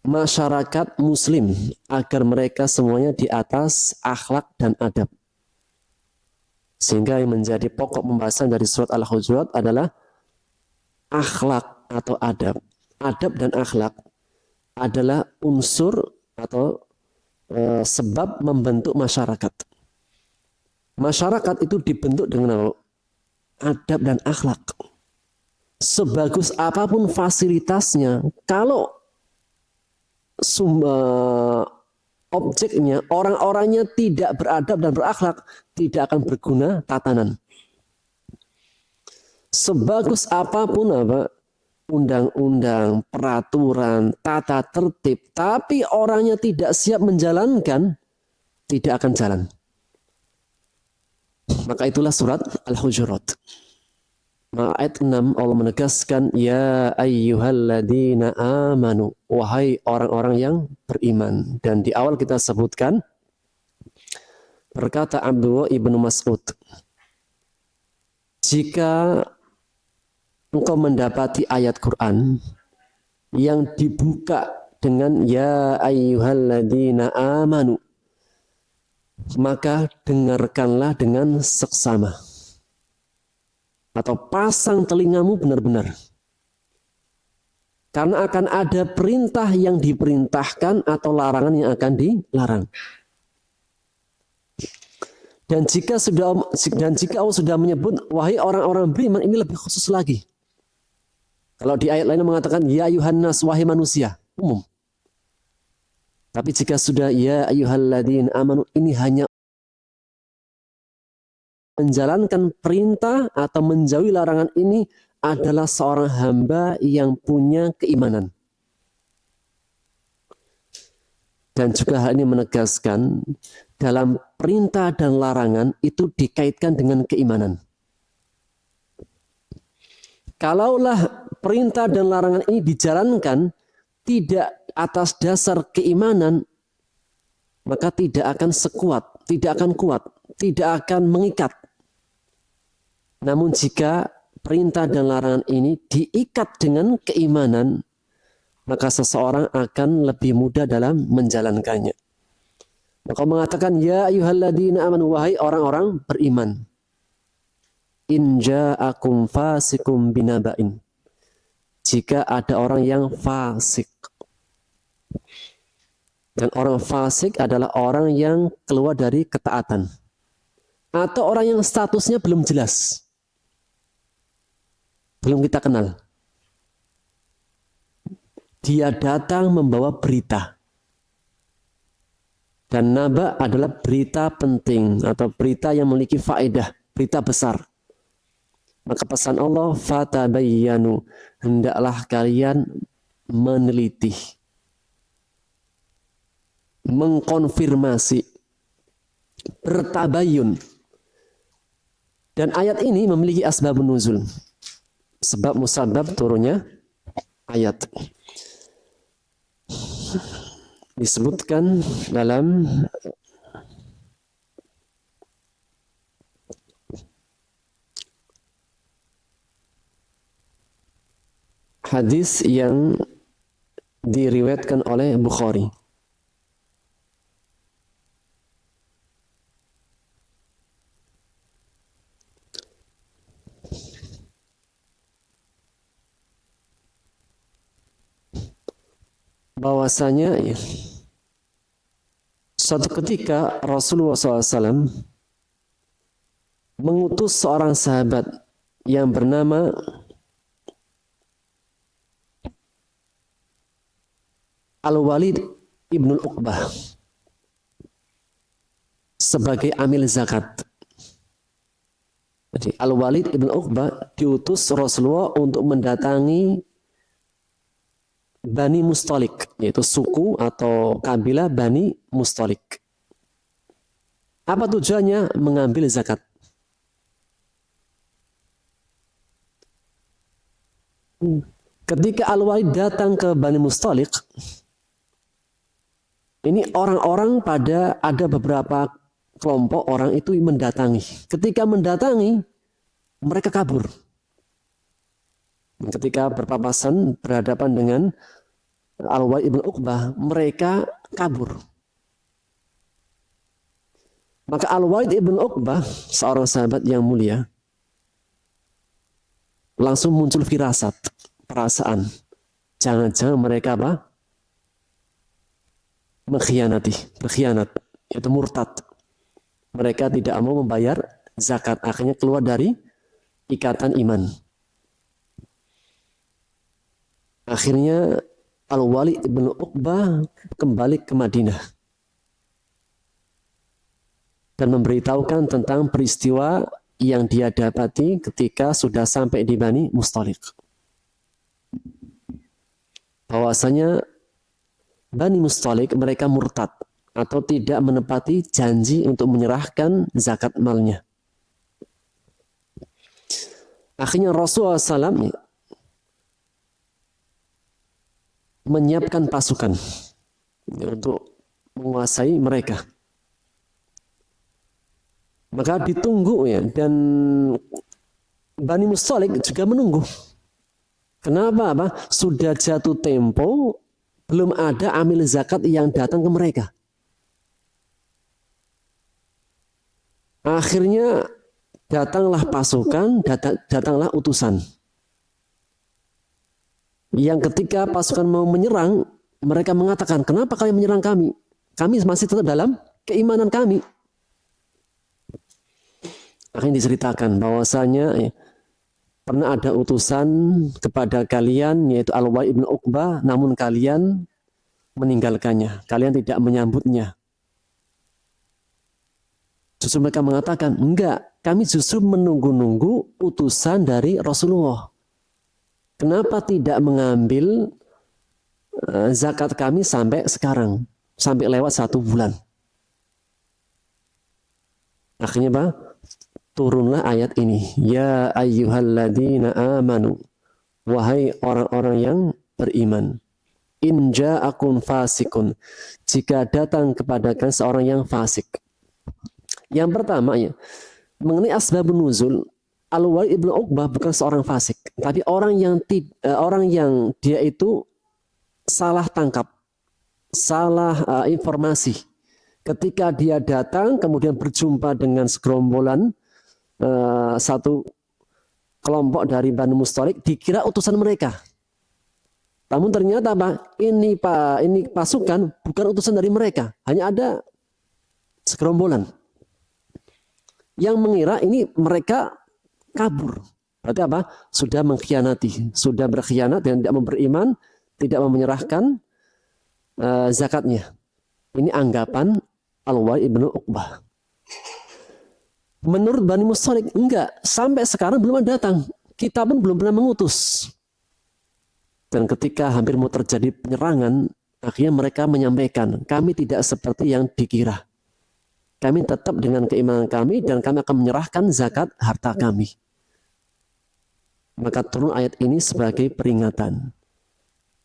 masyarakat muslim agar mereka semuanya di atas akhlak dan adab. Sehingga yang menjadi pokok pembahasan dari surat Al-Hujurat adalah akhlak atau adab. Adab dan akhlak adalah unsur atau sebab membentuk masyarakat. Masyarakat itu dibentuk dengan adab dan akhlak. Sebagus apapun fasilitasnya, kalau objeknya, orang-orangnya tidak beradab dan berakhlak, tidak akan berguna tatanan. Sebagus apapun undang-undang, peraturan, tata tertib, tapi orangnya tidak siap menjalankan, tidak akan jalan. Maka itulah surat Al-Hujurat. Ayat 6 Allah menegaskan, ya ayyuhalladzina amanu, wahai orang-orang yang beriman. Dan di awal kita sebutkan, berkata Abdullah ibnu Mas'ud, jika engkau mendapati ayat Quran yang dibuka dengan ya ayyuhalladzina amanu, maka dengarkanlah dengan seksama. Atau pasang telingamu benar-benar. Karena akan ada perintah yang diperintahkan atau larangan yang akan dilarang. Dan jika Allah sudah menyebut wahai orang-orang beriman, ini lebih khusus lagi. Kalau di ayat lain mengatakan ya ayyuhannas, wahai manusia, umum. Tapi jika sudah ya ayyuhalladzina amanu, ini hanya menjalankan perintah atau menjauhi larangan ini adalah seorang hamba yang punya keimanan. Dan juga hal ini menegaskan dalam perintah dan larangan itu dikaitkan dengan keimanan. Kalaulah perintah dan larangan ini dijalankan tidak atas dasar keimanan, maka tidak akan sekuat, tidak akan kuat, tidak akan mengikat. Namun jika perintah dan larangan ini diikat dengan keimanan, maka seseorang akan lebih mudah dalam menjalankannya. Maka mengatakan ya ayyuhalladzina amanu, wahai orang-orang beriman. In ja'akum fasikum binaba'in. Jika ada orang yang fasik. Dan orang fasik adalah orang yang keluar dari ketaatan. Atau orang yang statusnya belum jelas. Belum kita kenal. Dia datang membawa berita. Dan naba adalah berita penting atau berita yang memiliki faedah, berita besar. Maka pesan Allah, fatabayyanu, hendaklah kalian meneliti, mengkonfirmasi, bertabayun. Dan ayat ini memiliki asbabun nuzul. Sebab musabab turunnya ayat. Disebutkan dalam hadis yang diriwayatkan oleh Bukhari. Bahwasanya suatu ketika Rasulullah SAW mengutus seorang sahabat yang bernama Al-Walid ibn Uqbah sebagai amil zakat. Jadi Al-Walid ibn Uqbah diutus Rasulullah untuk mendatangi Bani Mustalik, yaitu suku atau kabilah Bani Mustalik. Apa tujuannya? Mengambil zakat. Ketika Al-Walid datang ke Bani Mustalik, ini orang-orang pada ada beberapa kelompok orang itu mendatangi. Ketika mendatangi, mereka kabur. Ketika berpapasan berhadapan dengan Al-Walid ibn Uqbah, mereka kabur. Maka Al-Walid ibn Uqbah, seorang sahabat yang mulia, langsung muncul firasat, perasaan. Jangan-jangan mereka apa? Berkhianat, yaitu murtad. Mereka tidak mau membayar zakat, akhirnya keluar dari ikatan iman. Akhirnya Al-Walid ibn Uqbah kembali ke Madinah dan memberitahukan tentang peristiwa yang dia dapati ketika sudah sampai di Bani Mustalik. bahwasanya Bani Mustalik mereka murtad atau tidak menepati janji untuk menyerahkan zakat malnya. Akhirnya Rasulullah SAW menyiapkan pasukan untuk menguasai mereka. Maka ditunggu ya, dan Bani Mustalik juga menunggu. Kenapa? Sudah jatuh tempo, belum ada amil zakat yang datang ke mereka. Akhirnya datanglah pasukan, datanglah utusan. Yang ketika pasukan mau menyerang, mereka mengatakan, kenapa kalian menyerang kami? Kami masih tetap dalam keimanan kami. Akhirnya diceritakan bahwasanya ya, pernah ada utusan kepada kalian, yaitu Al-Walid ibn Uqbah, namun kalian meninggalkannya. Kalian tidak menyambutnya. Justru mereka mengatakan, enggak, kami justru menunggu-nunggu utusan dari Rasulullah. Kenapa tidak mengambil zakat kami sampai sekarang? Sampai lewat 1 bulan. Akhirnya Pak, turunlah ayat ini. Ya ayyuhalladzina amanu. Wahai orang-orang yang beriman. In ja'akum fasikun. Jika datang kepada kalian seorang yang fasik. Yang pertama ya, mengenai asbabun nuzul, Al-Walid ibn Uqbah bukan seorang fasik, tapi orang yang dia itu salah tangkap, salah informasi. Ketika dia datang kemudian berjumpa dengan segerombolan satu kelompok dari Bani Mustalik, dikira utusan mereka. Namun ternyata ini pasukan bukan utusan dari mereka, hanya ada segerombolan yang mengira ini mereka kabur. Berarti sudah mengkhianati, sudah berkhianat dan tidak mau beriman, tidak mau menyerahkan zakatnya. Ini anggapan Al-Walid ibn Uqbah. Menurut Bani Mustalik, enggak, sampai sekarang belum ada datang. Kita pun belum pernah mengutus. Dan ketika hampir mau terjadi penyerangan, akhirnya mereka menyampaikan, kami tidak seperti yang dikira. Kami tetap dengan keimanan kami dan kami akan menyerahkan zakat harta kami. Maka turun ayat ini sebagai peringatan.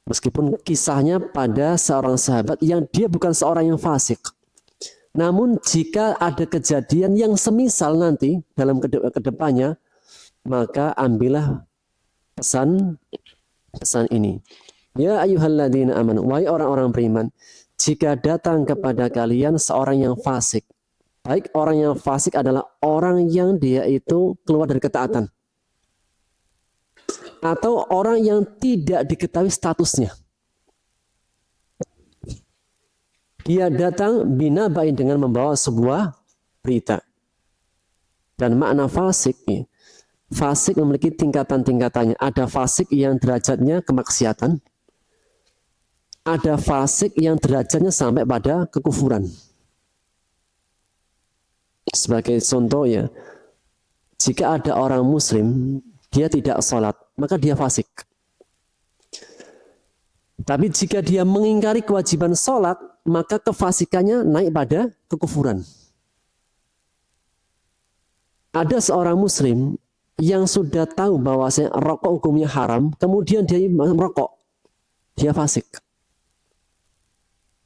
Meskipun kisahnya pada seorang sahabat yang dia bukan seorang yang fasik. Namun jika ada kejadian yang semisal nanti dalam kedepannya, maka ambillah pesan ini. Ya ayyuhalladzina amanu, wahai orang-orang beriman, jika datang kepada kalian seorang yang fasik, baik orang yang fasik adalah orang yang dia itu keluar dari ketaatan, atau orang yang tidak diketahui statusnya. Dia datang binabain dengan membawa sebuah berita. Dan makna fasik, fasik memiliki tingkatan-tingkatannya. Ada fasik yang derajatnya kemaksiatan. Ada fasik yang derajatnya sampai pada kekufuran. Sebagai contoh ya, jika ada orang muslim, dia tidak sholat, maka dia fasik. Tapi jika dia mengingkari kewajiban sholat, maka kefasikannya naik pada kekufuran. Ada seorang muslim yang sudah tahu bahwa rokok hukumnya haram, kemudian dia merokok, dia fasik.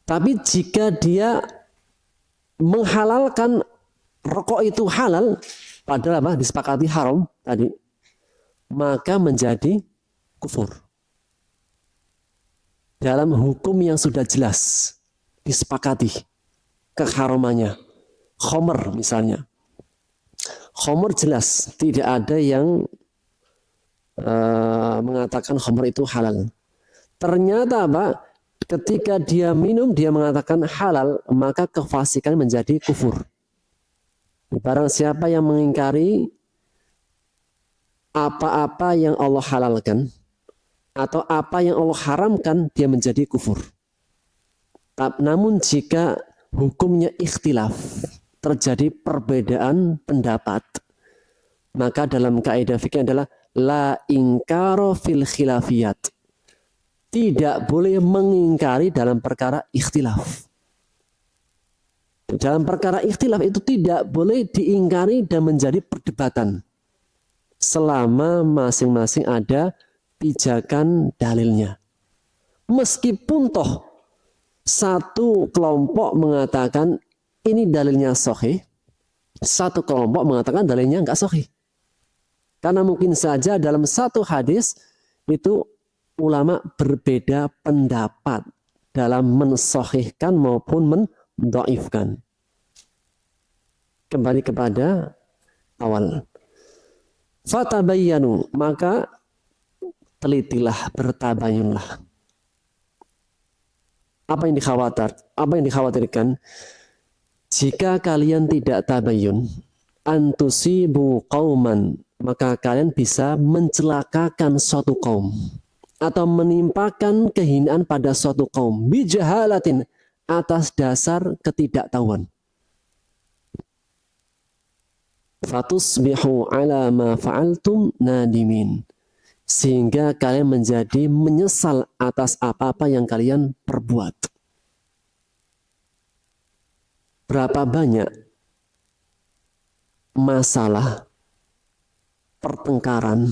Tapi jika dia menghalalkan rokok itu halal, padahal disepakati haram tadi, maka menjadi kufur. Dalam hukum yang sudah jelas disepakati keharamannya. Khomer misalnya. Khomer jelas, tidak ada yang mengatakan khomer itu halal. Ternyata ketika dia minum, dia mengatakan halal, maka kefasikan menjadi kufur. Barang siapa yang mengingkari apa-apa yang Allah halalkan atau apa yang Allah haramkan, dia menjadi kufur. Namun jika hukumnya ikhtilaf, terjadi perbedaan pendapat, maka dalam kaidah fikih adalah la ingkaro fil khilafiyat. tidak boleh mengingkari dalam perkara ikhtilaf. Dalam perkara ikhtilaf itu tidak boleh diingkari dan menjadi perdebatan selama masing-masing ada pijakan dalilnya. Meskipun toh satu kelompok mengatakan ini dalilnya sahih, satu kelompok mengatakan dalilnya enggak sahih. Karena mungkin saja dalam satu hadis itu ulama berbeda pendapat dalam mensahihkan maupun mendhaifkan. Kembali kepada awal. Fatabayyanu, maka telitilah, bertabayunlah. Apa yang dikhawatirkan? Jika kalian tidak tabayyun, antusibu qauman, maka kalian bisa mencelakakan suatu kaum atau menimpakan kehinaan pada suatu kaum bijahalatin, atas dasar ketidaktahuan. Fatusbihu ala ma fa'altum nadimin, sehingga kalian menjadi menyesal atas apa-apa yang kalian perbuat. Berapa banyak masalah, pertengkaran,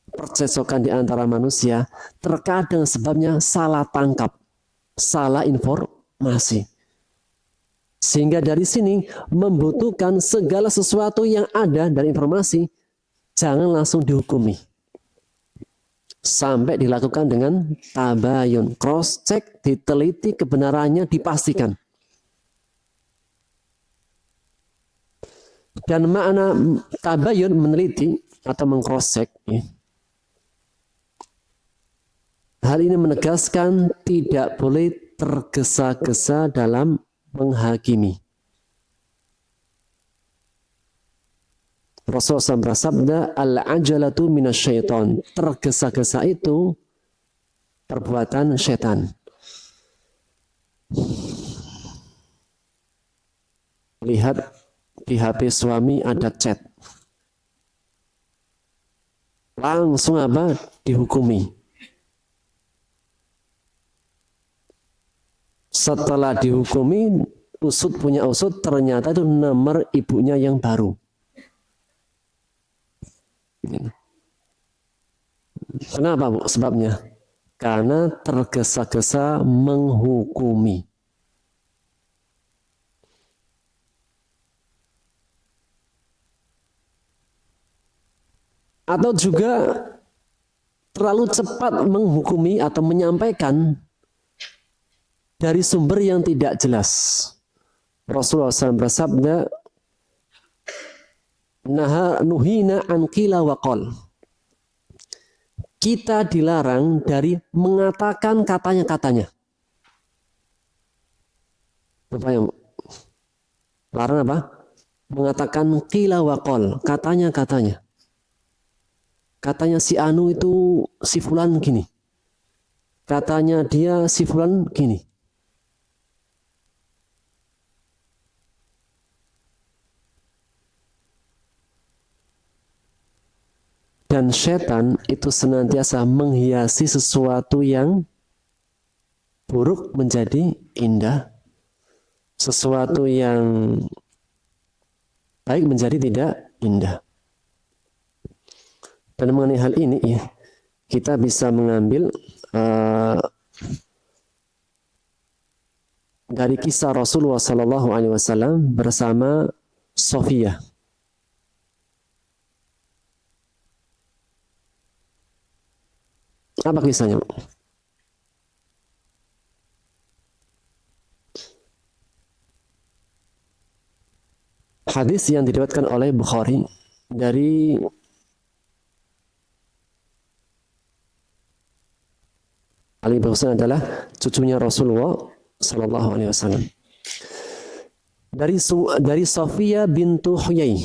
percecokan di antara manusia, terkadang sebabnya salah tangkap, salah informasi. Sehingga dari sini membutuhkan segala sesuatu yang ada dari informasi, jangan langsung dihukumi. Sampai dilakukan dengan tabayun, cross check, diteliti kebenarannya, dipastikan. Dan makna tabayun, meneliti atau meng-cross check, ya. Hal ini menegaskan tidak boleh tergesa-gesa dalam menghakimi. Rasulullah SAW bersabda, al-ajalatu minasyaiton, tergesa-gesa itu perbuatan syaitan. Lihat di HP suami ada chat, langsung apa? Dihukumi. Setelah dihukumi, punya usut, ternyata itu nomor ibunya yang baru. Kenapa, Bu? Sebabnya karena tergesa-gesa menghukumi. Atau juga terlalu cepat menghukumi atau menyampaikan dari sumber yang tidak jelas. Rasulullah SAW bersabda, nuhina an qila wa qal. Kita dilarang dari mengatakan katanya-katanya. Apa yang larang apa? Mengatakan qila wa qal, katanya-katanya. Katanya si Anu itu si fulan gini. Katanya dia si fulan gini. Dan setan itu senantiasa menghiasi sesuatu yang buruk menjadi indah, sesuatu yang baik menjadi tidak indah. Dan mengenai hal ini, ya, kita bisa mengambil dari kisah Rasulullah SAW bersama Sofia. Apa kisahnya? Hadis yang diriwayatkan oleh Bukhari dari Ali bin Husain, adalah cucunya Rasulullah Sallallahu Alaihi Wasallam. Dari Sofia bintu Huyai,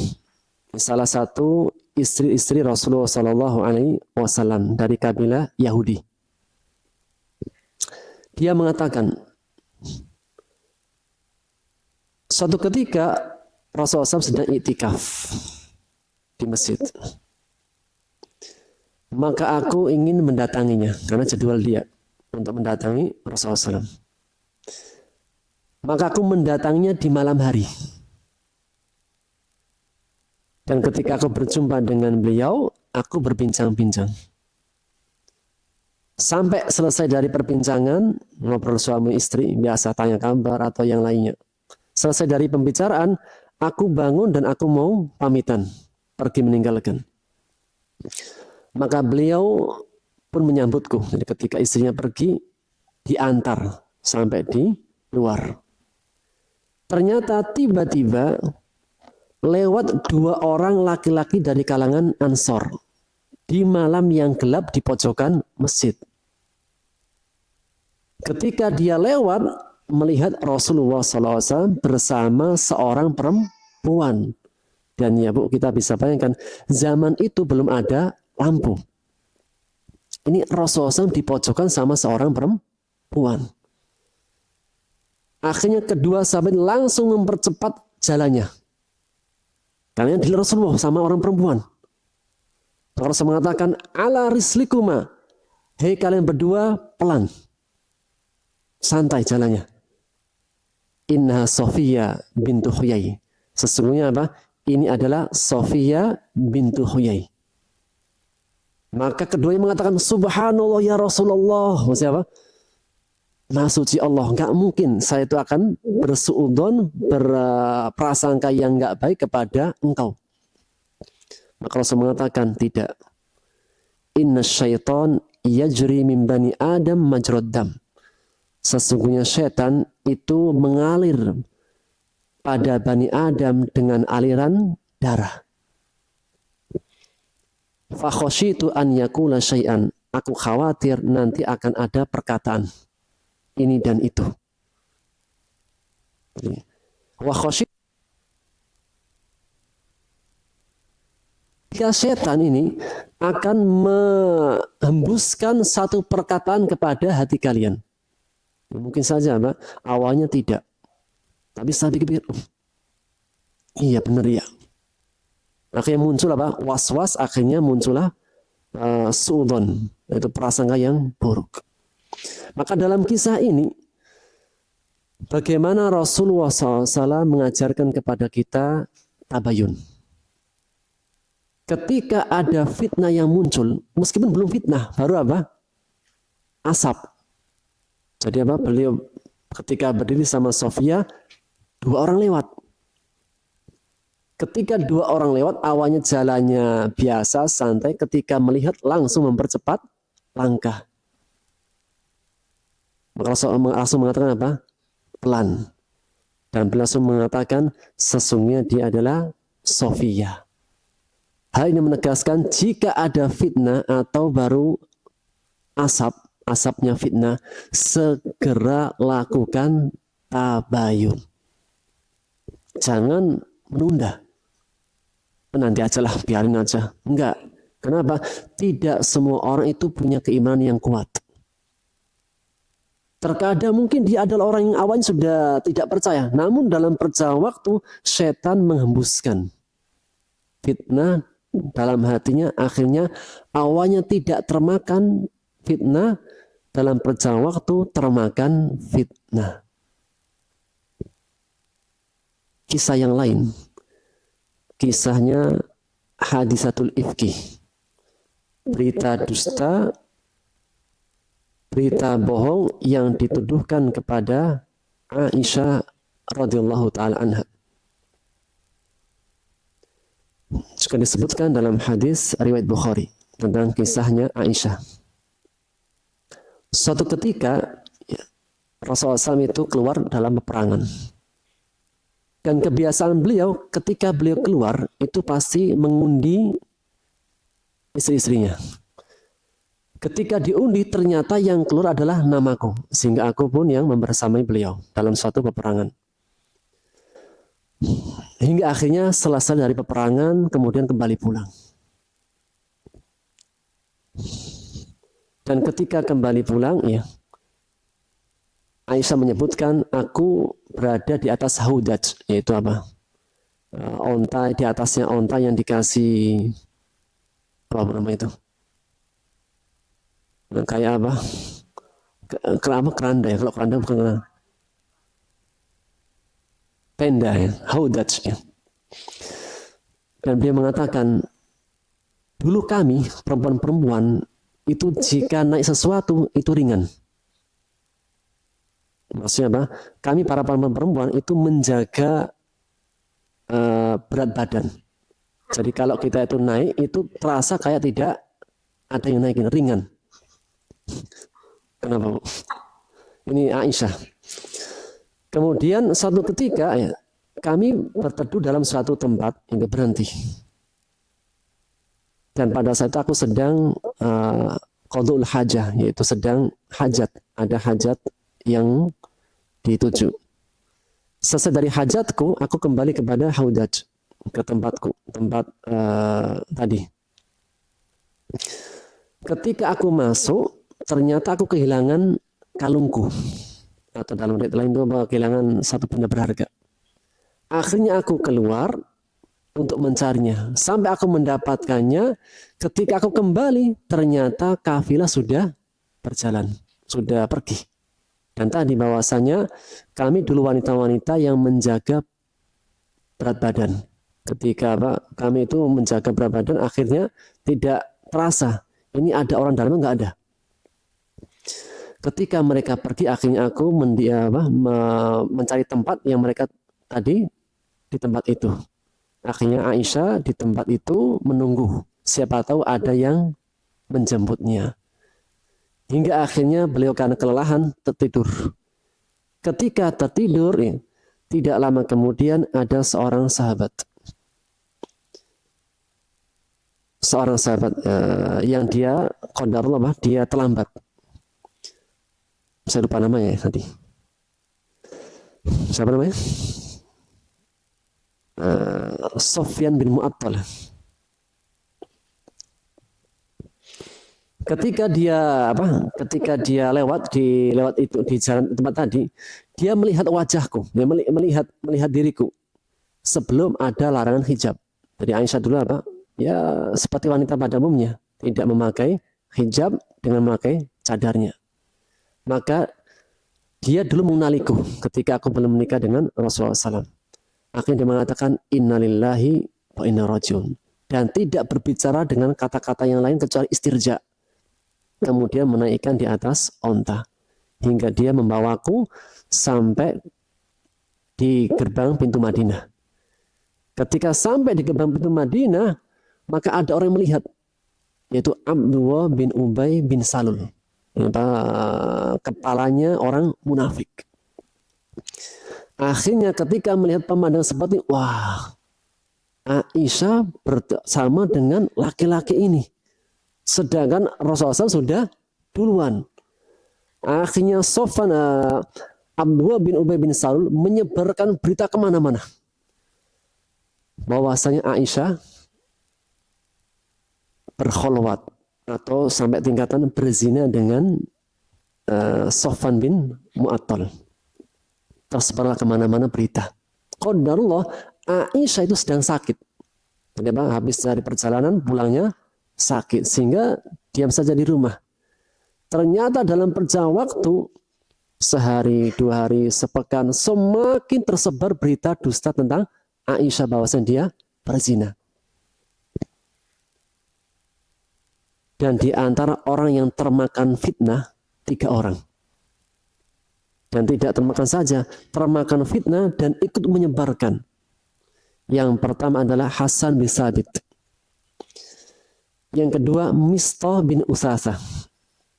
salah satu istri-istri Rasulullah Sallallahu Alaihi Wasallam dari kabilah Yahudi. Dia mengatakan, suatu ketika Rasulullah SAW sedang iktikaf di masjid. maka aku ingin mendatanginya karena jadwal dia untuk mendatangi Rasulullah SAW. Maka aku mendatanginya di malam hari. Dan ketika aku berjumpa dengan beliau, aku berbincang-bincang. Sampai selesai dari perbincangan, ngobrol suami istri, biasa tanya kabar atau yang lainnya. Selesai dari pembicaraan, aku bangun dan aku mau pamitan, pergi meninggalkan. Maka beliau pun menyambutku. Jadi ketika istrinya pergi, diantar sampai di luar. Ternyata tiba-tiba lewat 2 orang laki-laki dari kalangan Ansor di malam yang gelap di pojokan masjid. Ketika dia lewat, melihat Rasulullah SAW bersama seorang perempuan. Dan ya Bu, kita bisa bayangkan, zaman itu belum ada lampu. Ini Rasulullah SAW di pojokan sama seorang perempuan. Akhirnya kedua sahabat langsung mempercepat jalannya. Karena yang dilihat Rasulullah sama orang perempuan. Rasul mengatakan, ala rislikuma. Hei kalian berdua, pelan. Santai jalannya. Inna Sofia bintu Huyai. Sesungguhnya apa? Ini adalah Sofia bintu Huyai. Maka keduanya mengatakan, Subhanallah ya Rasulullah. Maksudnya apa? Maha suci Allah, nggak mungkin saya itu akan bersuudzon, berprasangka yang nggak baik kepada engkau. Maka Rasul mengatakan tidak. Inna syaitan yajri min bani Adam majrad dam. Sesungguhnya syaitan itu mengalir pada bani Adam dengan aliran darah. Fa khasyitu an yakula syai'an. Aku khawatir nanti akan ada perkataan ini dan itu. Wa khasyitu. Jika setan ini akan menghembuskan satu perkataan kepada hati kalian. Mungkin saja Mbak, awalnya tidak. Tapi saya pikir-pikir, iya benar ya. Akhirnya muncul apa? Was-was, akhirnya muncullah suudzon, yaitu prasangka yang buruk. Maka dalam kisah ini, bagaimana Rasulullah SAW mengajarkan kepada kita tabayun. Ketika ada fitnah yang muncul, meskipun belum fitnah, baru apa? Asap. Jadi apa? Beliau ketika berdiri sama Sofia, 2 orang lewat. Ketika 2 orang lewat, awalnya jalannya biasa, santai. Ketika melihat, langsung mempercepat langkah. Maka langsung mengatakan apa? Pelan. Dan beliau langsung mengatakan, sesungguhnya dia adalah Sofia. Hal ini menegaskan jika ada fitnah atau baru asapnya fitnah, segera lakukan tabayun. Jangan menunda. Nanti aja lah, biarin aja. Enggak. Kenapa? Tidak semua orang itu punya keimanan yang kuat. Terkadang mungkin dia adalah orang yang awalnya sudah tidak percaya. Namun dalam perjalanan waktu, setan menghembuskan fitnah dalam hatinya. Akhirnya awalnya tidak termakan fitnah, dalam perjalanan waktu termakan fitnah. Kisah yang lain, kisahnya hadisatul ifki, berita dusta, berita bohong yang dituduhkan kepada Aisyah radhiyallahu taala anha. Juga disebutkan dalam hadis riwayat Bukhari tentang kisahnya Aisyah. Suatu ketika Rasulullah SAW itu keluar dalam peperangan. Dan kebiasaan beliau ketika beliau keluar itu pasti mengundi istri-istrinya. Ketika diundi ternyata yang keluar adalah namaku. Sehingga aku pun yang membersamai beliau dalam suatu peperangan. Hingga akhirnya selesai dari peperangan kemudian kembali pulang. Dan ketika kembali pulang ya, Aisyah menyebutkan aku berada di atas haudaj, yaitu apa? Onta, di atasnya onta yang dikasih apa nama itu? Nah, kayak apa? Keranda ya, kalau keranda bukan tenda ya, haudaj ya. Dan dia mengatakan, dulu kami perempuan-perempuan itu jika naik sesuatu itu ringan. Maksudnya apa? Kami para perempuan itu menjaga berat badan. Jadi kalau kita itu naik itu terasa kayak tidak ada yang naikin, ringan. Kenapa, Bu? Ini Aisyah. Kemudian suatu ketika ya, kami berteduh dalam suatu tempat hingga berhenti. Dan pada saat itu aku sedang qadul hajah, yaitu sedang hajat. Ada hajat yang dituju. Selesai dari hajatku, aku kembali kepada haudaj, ke tempatku, tempat tadi. Ketika aku masuk, ternyata aku kehilangan kalungku. Atau dalam riwayat lain itu kehilangan satu benda berharga. Akhirnya aku keluar untuk mencarinya. Sampai aku mendapatkannya, ketika aku kembali, ternyata kafilah sudah berjalan, sudah pergi. Dan tadi bahwasanya kami dulu wanita-wanita yang menjaga berat badan. Ketika kami itu menjaga berat badan, akhirnya tidak terasa. Ini ada orang dalamnya, enggak ada. Ketika mereka pergi, akhirnya aku mencari tempat yang mereka tadi di tempat itu. Akhirnya Aisyah di tempat itu menunggu. Siapa tahu ada yang menjemputnya. Hingga akhirnya beliau karena kelelahan tertidur. Ketika tertidur, tidak lama kemudian ada seorang sahabat. Seorang sahabat yang dia qadarullah, dia terlambat. Saya lupa namanya tadi. Siapa namanya? Sofyan bin Mu'attal. Ketika dia lewat itu di jalan tempat tadi, dia melihat wajahku, dia melihat diriku sebelum ada larangan hijab. Jadi Aisyah dulu ya seperti wanita pada umumnya, tidak memakai hijab dengan memakai cadarnya. Maka dia dulu mengenaliku ketika aku belum menikah dengan Rasulullah SAW. Akhirnya dia mengatakan innalillahi wa inna rajiun, dan tidak berbicara dengan kata-kata yang lain kecuali istirja. Kemudian menaikkan di atas onta hingga dia membawaku sampai di gerbang pintu Madinah. Ketika sampai di gerbang pintu Madinah, maka ada orang yang melihat, yaitu Abdullah bin Ubay bin Salul, kepalanya orang munafik. Akhirnya ketika melihat pemandangan seperti, wah, Aisyah bersama dengan laki-laki ini. Sedangkan Rasulullah SAW sudah duluan. Akhirnya Abdullah bin Ubay bin Salul menyebarkan berita kemana-mana. Bahwasanya Aisyah berkholwat atau sampai tingkatan berzina dengan Sofwan bin Mu'attal. Tersebarlah kemana-mana berita. Qadarullah, Aisyah itu sedang sakit. Jadi habis dari perjalanan pulangnya sakit sehingga diam saja di rumah. Ternyata dalam perjalanan waktu sehari, 2 hari, sepekan semakin tersebar berita dusta tentang Aisyah bahwasanya dia berzina. Dan di antara orang yang termakan fitnah 3 orang. Dan tidak termakan saja, termakan fitnah dan ikut menyebarkan. Yang pertama adalah Hasan bin Sabit. Yang kedua Mistah bin Usasah.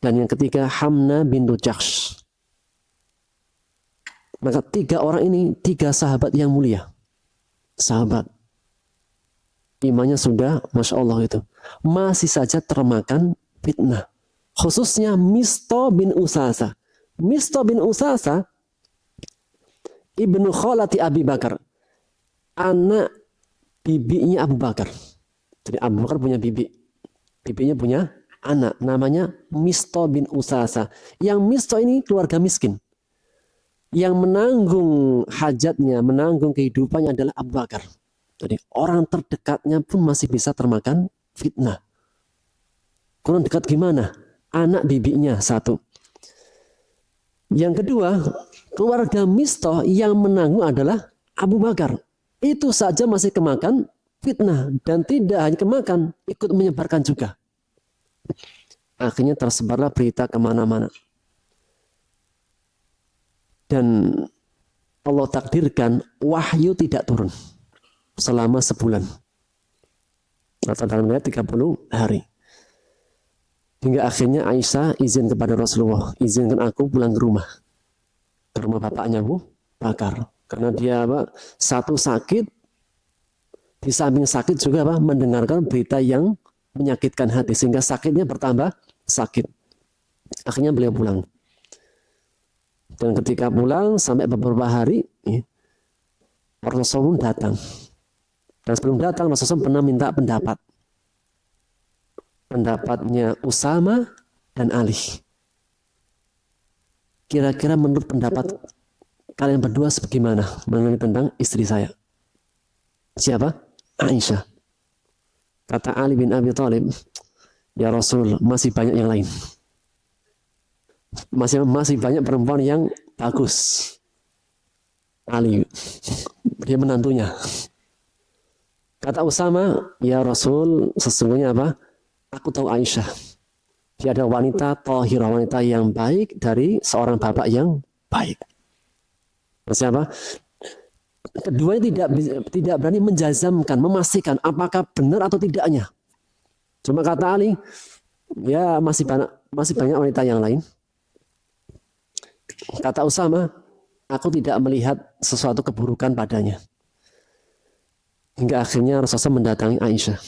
Dan yang ketiga Hamna bin Jahsh. Maka 3 orang ini 3 sahabat yang mulia. Sahabat. Imannya sudah Masya Allah itu. Masih saja termakan fitnah. Khususnya Mistah bin Usasah. Mistah bin Usasah ibnu khalati Abi Bakar. Anak bibinya Abu Bakar. Jadi Abu Bakar punya bibi. Bibinya punya anak, namanya Mistah bin Usasah. Yang Mistah ini keluarga miskin. Yang menanggung hajatnya, menanggung kehidupannya adalah Abu Bakar. Jadi orang terdekatnya pun masih bisa termakan fitnah. Kurang dekat gimana? anak bibinya satu. Yang kedua, keluarga Mistah yang menanggung adalah Abu Bakar. Itu saja masih kemakan fitnah, dan tidak hanya kemakan, ikut menyebarkan juga. Akhirnya tersebarlah berita kemana-mana. Dan Allah takdirkan wahyu tidak turun selama sebulan. Atau dalam riwayat 30 hari. Hingga akhirnya Aisyah izin kepada Rasulullah, izinkan aku pulang ke rumah bapaknya Abu Bakar. Karena dia satu sakit, di samping sakit juga mendengarkan berita yang menyakitkan hati, sehingga sakitnya bertambah sakit. Akhirnya beliau pulang. Dan ketika pulang sampai beberapa hari, Rasulullah datang. Dan sebelum datang Rasulullah pernah minta pendapat. Pendapatnya Usama dan Ali. Kira-kira menurut pendapat kalian berdua bagaimana mengenai tentang istri saya? Siapa? Aisyah. Kata Ali bin Abi Thalib, ya Rasul, masih banyak yang lain. Masih banyak perempuan yang bagus. Ali, dia menantunya. Kata Usama, ya Rasul, sesungguhnya aku tahu Aisyah. Dia ada wanita thahirah, wanita yang baik dari seorang bapak yang baik. Maksudnya keduanya tidak berani menjazamkan, memastikan apakah benar atau tidaknya. Cuma kata Ali, ya masih banyak wanita yang lain. Kata Usama, aku tidak melihat sesuatu keburukan padanya. Hingga akhirnya Rasulullah mendatangi Aisyah.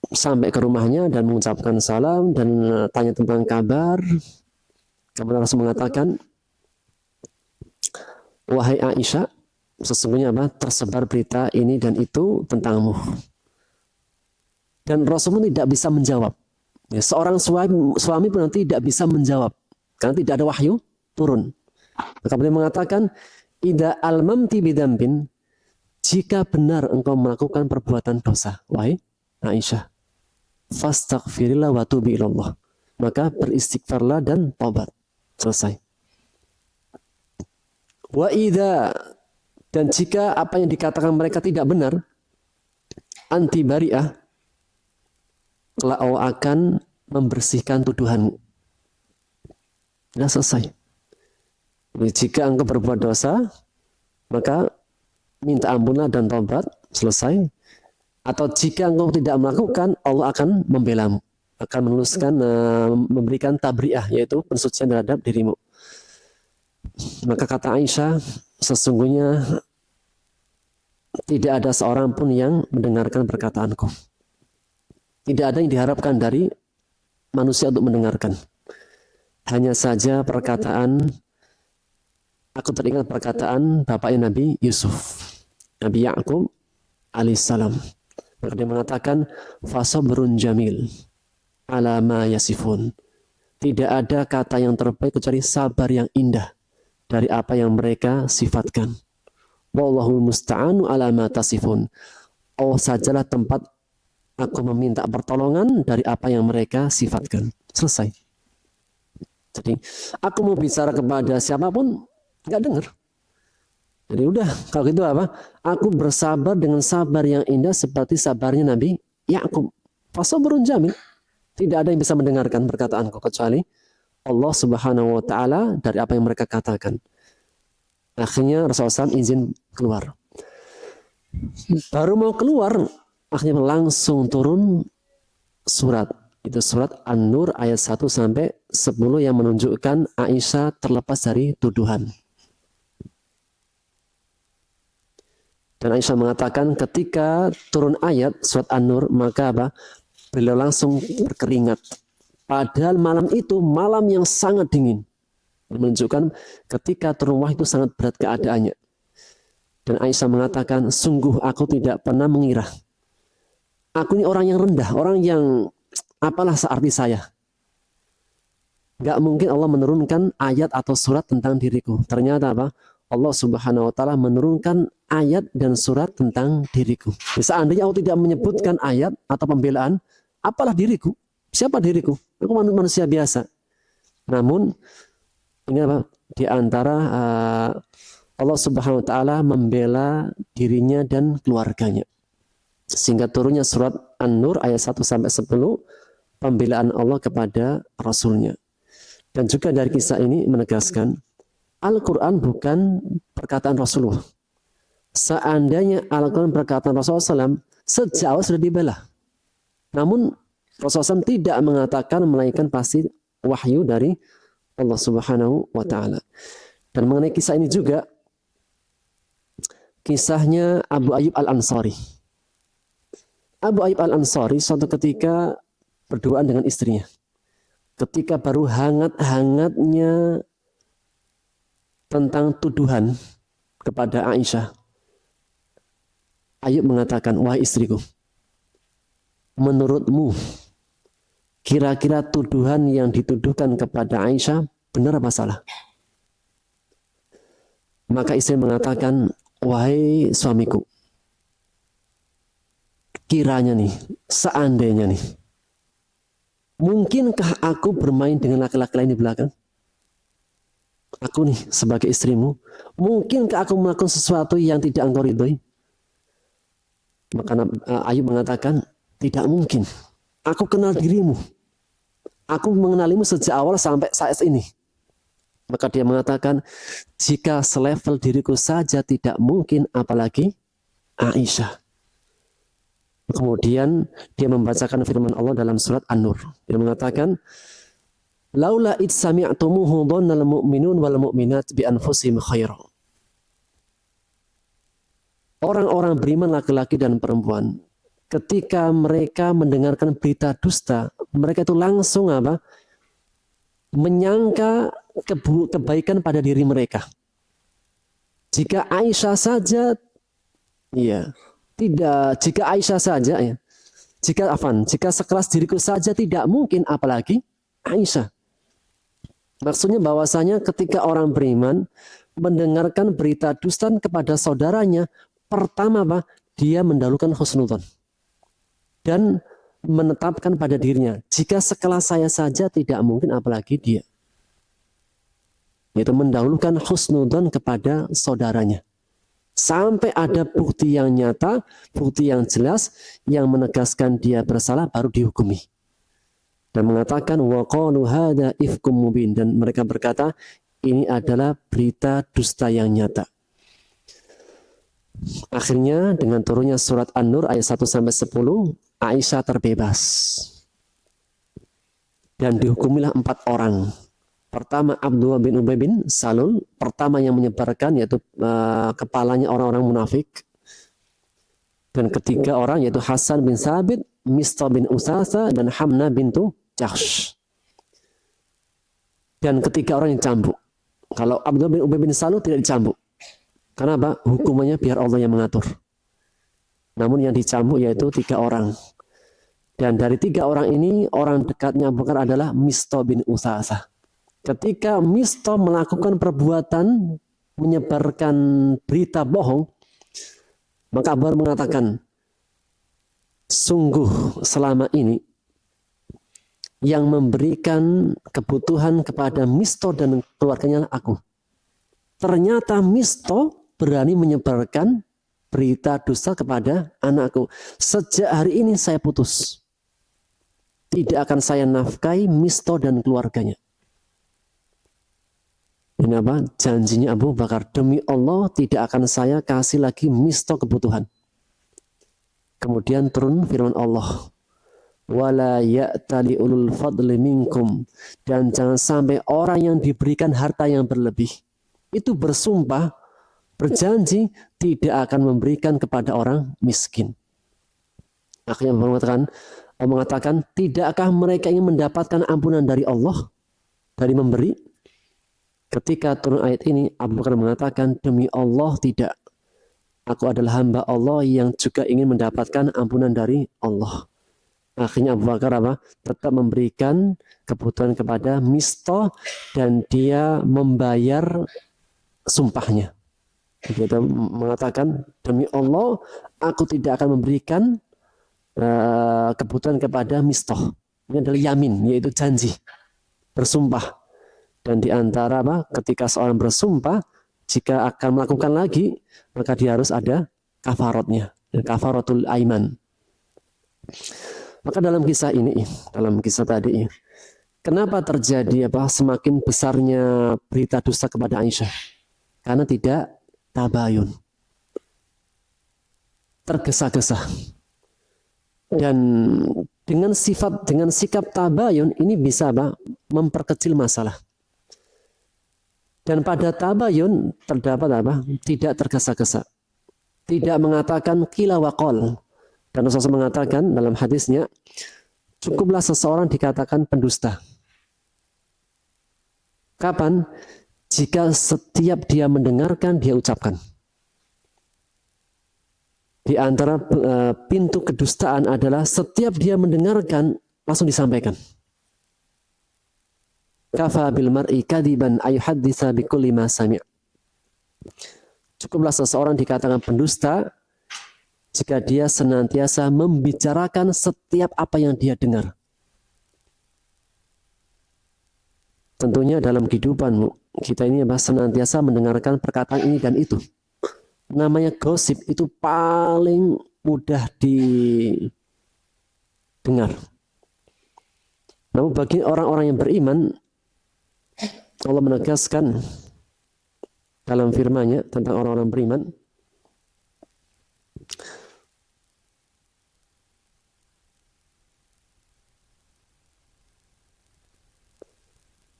Sampai ke rumahnya dan mengucapkan salam dan tanya tentang kabar. Kemudian Rasul mengatakan, wahai Aisyah, sesungguhnya tersebar berita ini dan itu tentangmu. Dan Rasul pun tidak bisa menjawab. Ya, seorang suami pun tidak bisa menjawab karena tidak ada wahyu turun. Maka beliau mengatakan, idza almamti bidambin, jika benar engkau melakukan perbuatan dosa, wahai Aisyah, fastaghfirillah wa tubi ilallah, maka beristighfarlah dan taubat. Selesai. Wa idza, dan jika apa yang dikatakan mereka tidak benar, anti bari'ah, Allah akan membersihkan tuduhanmu. Sudah selesai. Jika engkau berbuat dosa, maka minta ampunlah dan taubat, selesai. Atau jika engkau tidak melakukan, Allah akan membelamu, akan menuliskan, memberikan tabri'ah, yaitu pensucian terhadap dirimu. Maka kata Aisyah, sesungguhnya tidak ada seorang pun yang mendengarkan perkataanku. Tidak ada yang diharapkan dari manusia untuk mendengarkan. Hanya saja perkataan, aku teringat perkataan bapaknya Nabi Yusuf, Nabi Ya'qub alaihissalam. Maka dia mengatakan, fasabrun jamil ala ma yasifun. Tidak ada kata yang terbaik kecuali sabar yang indah dari apa yang mereka sifatkan. Wallahu musta'anu ala ma tasifun. Allah sajalah tempat aku meminta pertolongan dari apa yang mereka sifatkan. Selesai. Jadi aku mau bicara kepada siapapun nggak dengar. Jadi udah, kalau gitu aku bersabar dengan sabar yang indah seperti sabarnya Nabi Ya'qub. Fasabrun jamil. Tidak ada yang bisa mendengarkan perkataanku kecuali Allah Subhanahu wa taala dari apa yang mereka katakan. Akhirnya Rasulullah SAW izin keluar. Baru mau keluar, akhirnya langsung turun surat. Itu surat An-Nur ayat 1 sampai 10 yang menunjukkan Aisyah terlepas dari tuduhan. Dan Aisyah mengatakan ketika turun ayat surat An-Nur, maka beliau langsung berkeringat. Padahal malam itu malam yang sangat dingin. Menunjukkan ketika turun wahyu itu sangat berat keadaannya. Dan Aisyah mengatakan, sungguh aku tidak pernah mengira. Aku ini orang yang rendah, orang yang apalah searti saya. Gak mungkin Allah menurunkan ayat atau surat tentang diriku. Ternyata Allah Subhanahu wa taala menurunkan ayat dan surat tentang diriku. Seandainya Allah tidak menyebutkan ayat atau pembelaan, apalah diriku? Siapa diriku? Aku manusia biasa. Namun ini apa? Di antara Allah Subhanahu wa taala membela dirinya dan keluarganya. Sehingga turunnya surat An-Nur ayat 1 sampai 10 pembelaan Allah kepada Rasulnya. Dan juga dari kisah ini menegaskan Al-Quran bukan perkataan Rasulullah. Seandainya Al-Quran perkataan Rasulullah SAW, sejak awal sudah dibela. Namun Rasulullah SAW tidak mengatakan melainkan pasti wahyu dari Allah Subhanahu wa taala. Dan mengenai kisah ini juga kisahnya Abu Ayyub Al-Ansari. Abu Ayyub Al-Ansari suatu ketika berduaan dengan istrinya. Ketika baru hangat-hangatnya tentang tuduhan kepada Aisyah, Ayyub mengatakan, wahai istriku, menurutmu kira-kira tuduhan yang dituduhkan kepada Aisyah benar apa salah? Maka istri mengatakan, wahai suamiku, kiranya nih, seandainya nih, mungkinkah aku bermain dengan laki-laki lain di belakang? Aku nih sebagai istrimu, mungkinkah aku melakukan sesuatu yang tidak engkau ridhoi? Maka Ayub mengatakan, tidak mungkin. Aku kenal dirimu. Aku mengenalimu sejak awal sampai saat ini. Maka dia mengatakan, jika selevel diriku saja tidak mungkin, apalagi Aisyah. Kemudian dia membacakan firman Allah dalam surat An-Nur. Dia mengatakan, laula id sami'tumuhu dhannal mu'minun wal mu'minat bi anfusihim khaira. Orang-orang beriman laki-laki dan perempuan, ketika mereka mendengarkan berita dusta, mereka itu langsung apa? Menyangka kebaikan pada diri mereka. Jika Aisyah saja, iya, tidak. Jika Aisyah saja, ya, jika sekelas diriku saja tidak mungkin, apalagi Aisyah. Maksudnya bahwasanya ketika orang beriman mendengarkan berita dusta kepada saudaranya, pertama apa? Dia mendahulukan husnudzon dan menetapkan pada dirinya, jika sekelas saya saja tidak mungkin, apalagi dia. Yaitu mendahulukan husnudzon kepada saudaranya. Sampai ada bukti yang nyata, bukti yang jelas, yang menegaskan dia bersalah, baru dihukumi. Dan mengatakan, وَقَالُوا هَذَا إِفْكٌ مُبِينٌ. Dan mereka berkata, ini adalah berita dusta yang nyata. Akhirnya dengan turunnya surat An-Nur ayat 1-10, Aisyah terbebas. Dan dihukumilah 4 orang. Pertama Abdullah bin Ubay bin Salul, pertama yang menyebarkan, yaitu kepalanya orang-orang munafik. Dan ketiga orang yaitu Hasan bin Sabit, Mistah bin Usasa, dan Hamna bintu Jahsh. Dan ketiga orang yang cambuk. Kalau Abdullah bin Ubay bin Salul tidak dicambuk. Karena apa? Hukumannya biar Allah yang mengatur. Namun yang dicambuk yaitu 3 orang. Dan dari 3 orang ini, orang dekatnya Abu Bakar adalah Mistah bin Usasa. Ketika Mistah melakukan perbuatan menyebarkan berita bohong, maka Abu Bakar mengatakan, sungguh selama ini yang memberikan kebutuhan kepada Mistah dan keluarganya aku. Ternyata Mistah berani menyebarkan berita dusta kepada anakku. Sejak hari ini saya putus. Tidak akan saya nafkahi Mistah dan keluarganya. Ini apa? Janjinya Abu Bakar. Demi Allah tidak akan saya kasih lagi Mistah kebutuhan. Kemudian turun firman Allah. Wala ya'tali ulul fadli minkum. Dan jangan sampai orang yang diberikan harta yang berlebih itu bersumpah, berjanji tidak akan memberikan kepada orang miskin. Akhirnya Allah mengatakan, tidakkah mereka ingin mendapatkan ampunan dari Allah, dari memberi? Ketika turun ayat ini, Abu Bakar mengatakan, demi Allah tidak. Aku adalah hamba Allah yang juga ingin mendapatkan ampunan dari Allah. Akhirnya Abu Bakar tetap memberikan kebutuhan kepada Mistah dan dia membayar sumpahnya. Dia mengatakan, demi Allah aku tidak akan memberikan kebutuhan kepada Mistah. Ini adalah yamin, yaitu janji, bersumpah. Dan di antara ketika seorang bersumpah, jika akan melakukan lagi, maka dia harus ada kafaratnya, kafaratul aiman. Maka dalam kisah ini, dalam kisah tadi, kenapa terjadi semakin besarnya berita dusta kepada Aisyah? Karena tidak tabayun, tergesa-gesa. Dan dengan sikap tabayun ini bisa memperkecil masalah. Dan pada tabayun terdapat tidak tergesa-gesa, tidak mengatakan qila wa qal. Dan Rasulullah mengatakan dalam hadisnya, cukuplah seseorang dikatakan pendusta. Kapan? Jika setiap dia mendengarkan, dia ucapkan. Di antara pintu kedustaan adalah setiap dia mendengarkan, langsung disampaikan. Kafa bil mar'i kadiban ayuhadditsa bikulli ma sami'. Cukuplah seseorang dikatakan pendusta jika dia senantiasa membicarakan setiap apa yang dia dengar. Tentunya dalam kehidupan kita ini senantiasa mendengarkan perkataan ini dan itu. Namanya gosip itu paling mudah didengar. Namun bagi orang-orang yang beriman, Allah menegaskan dalam firman-Nya tentang orang-orang beriman,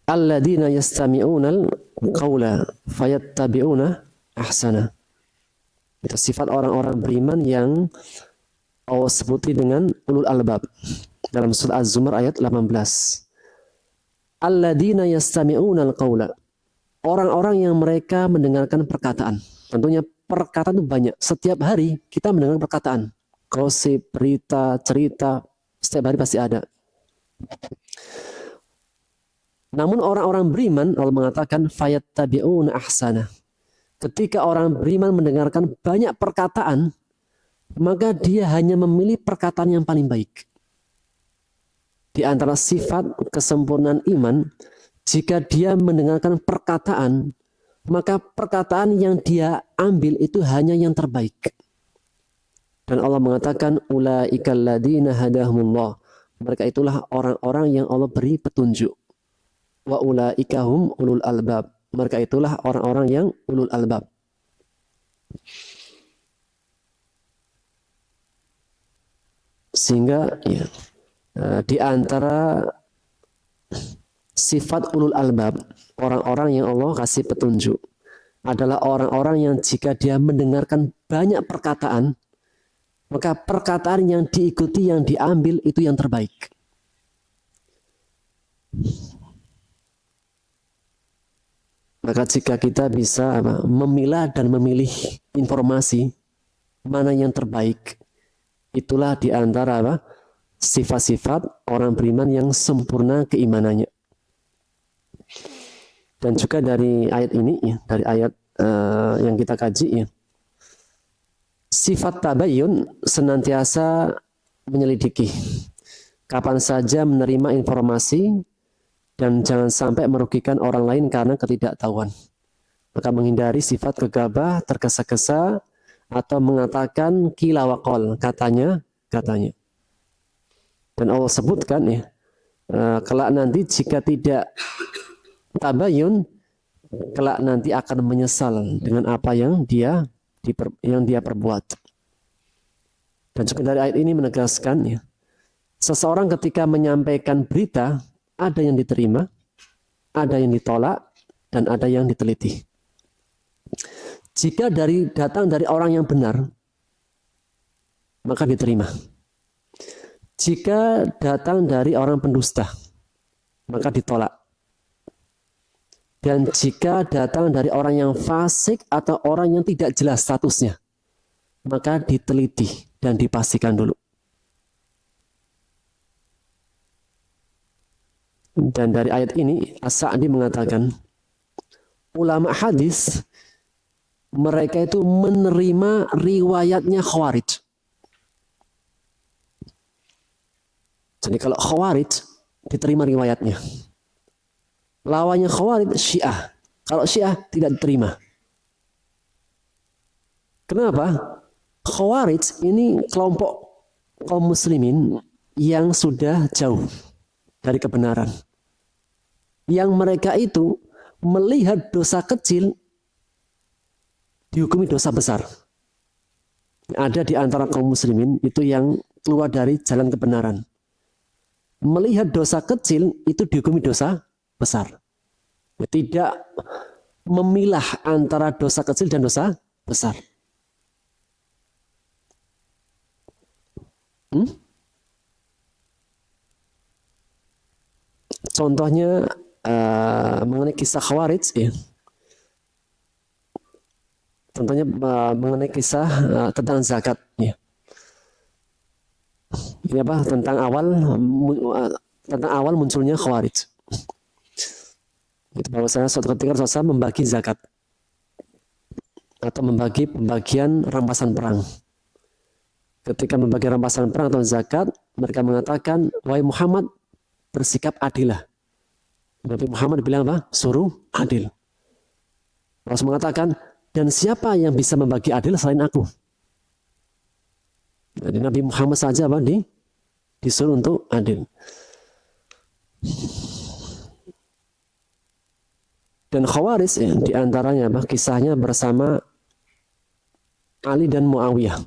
alladzina yastami'unal qawla fayattabi'una ahsana. Itu sifat orang-orang beriman yang Allah sebuti dengan ulul albab dalam surah Az-Zumar ayat 18. Alladzina yastami'unal qawla. Orang-orang yang mereka mendengarkan perkataan. Tentunya perkataan itu banyak. Setiap hari kita mendengar perkataan. Gosip, berita, cerita, setiap hari pasti ada. Namun orang-orang beriman, Allah mengatakan fayattabi'una ahsana. Ketika orang beriman mendengarkan banyak perkataan, maka dia hanya memilih perkataan yang paling baik. Di antara sifat kesempurnaan iman, jika dia mendengarkan perkataan, maka perkataan yang dia ambil itu hanya yang terbaik. Dan Allah mengatakan, ulaikal ladzina hadahumullah. Mereka itulah orang-orang yang Allah beri petunjuk. Wa ulaika hum ulul albab. Mereka itulah orang-orang yang ulul albab. Sehingga ya, di antara sifat ulul albab, orang-orang yang Allah kasih petunjuk, adalah orang-orang yang jika dia mendengarkan banyak perkataan, maka perkataan yang diikuti, yang diambil itu yang terbaik. Maka jika kita bisa memilah dan memilih informasi mana yang terbaik, itulah di antara sifat-sifat orang beriman yang sempurna keimanannya. Dan juga dari ayat ini, ya, dari ayat yang kita kaji, ya, sifat tabayyun senantiasa menyelidiki kapan saja menerima informasi dan jangan sampai merugikan orang lain karena ketidaktahuan. Maka menghindari sifat gegabah, tergesa-gesa, atau mengatakan qila wa qal, katanya. Dan Allah sebutkan ya, kelak nanti jika tidak tabayun, kelak nanti akan menyesal dengan apa yang dia perbuat. Dan juga dari ayat ini menegaskan ya, seseorang ketika menyampaikan berita, ada yang diterima, ada yang ditolak, dan ada yang diteliti. Jika datang dari orang yang benar, maka diterima. Jika datang dari orang pendusta, maka ditolak. Dan jika datang dari orang yang fasik atau orang yang tidak jelas statusnya, maka diteliti dan dipastikan dulu. Dan dari ayat ini As-Sa'di mengatakan, ulama hadis mereka itu menerima riwayatnya Khawarij. Jadi kalau Khawarij diterima riwayatnya. Lawannya Khawarij Syiah. Kalau Syiah tidak diterima. Kenapa? Khawarij ini kelompok kaum muslimin yang sudah jauh dari kebenaran. Yang mereka itu melihat dosa kecil dihukumi dosa besar. Ada di antara kaum muslimin itu yang keluar dari jalan kebenaran. Melihat dosa kecil itu dihukumi dosa besar. Tidak memilah antara dosa kecil dan dosa besar. Contohnya mengenai kisah Khawarij, ya. Contohnya mengenai kisah tentang zakat, ya. Ini apa? Tentang awal munculnya Khawarij. Itu bahwasanya suatu ketika Rasulullah membagi zakat atau membagi pembagian rampasan perang. Ketika membagi rampasan perang atau zakat, mereka mengatakan, wahai Muhammad, bersikap adilah. Nabi Muhammad bilang apa? Suruh adil. Rasul mengatakan, dan siapa yang bisa membagi adil selain aku? Jadi Nabi Muhammad saja apa? Disuruh untuk adil. Dan Khawarij ya, diantaranya apa? Kisahnya bersama Ali dan Muawiyah.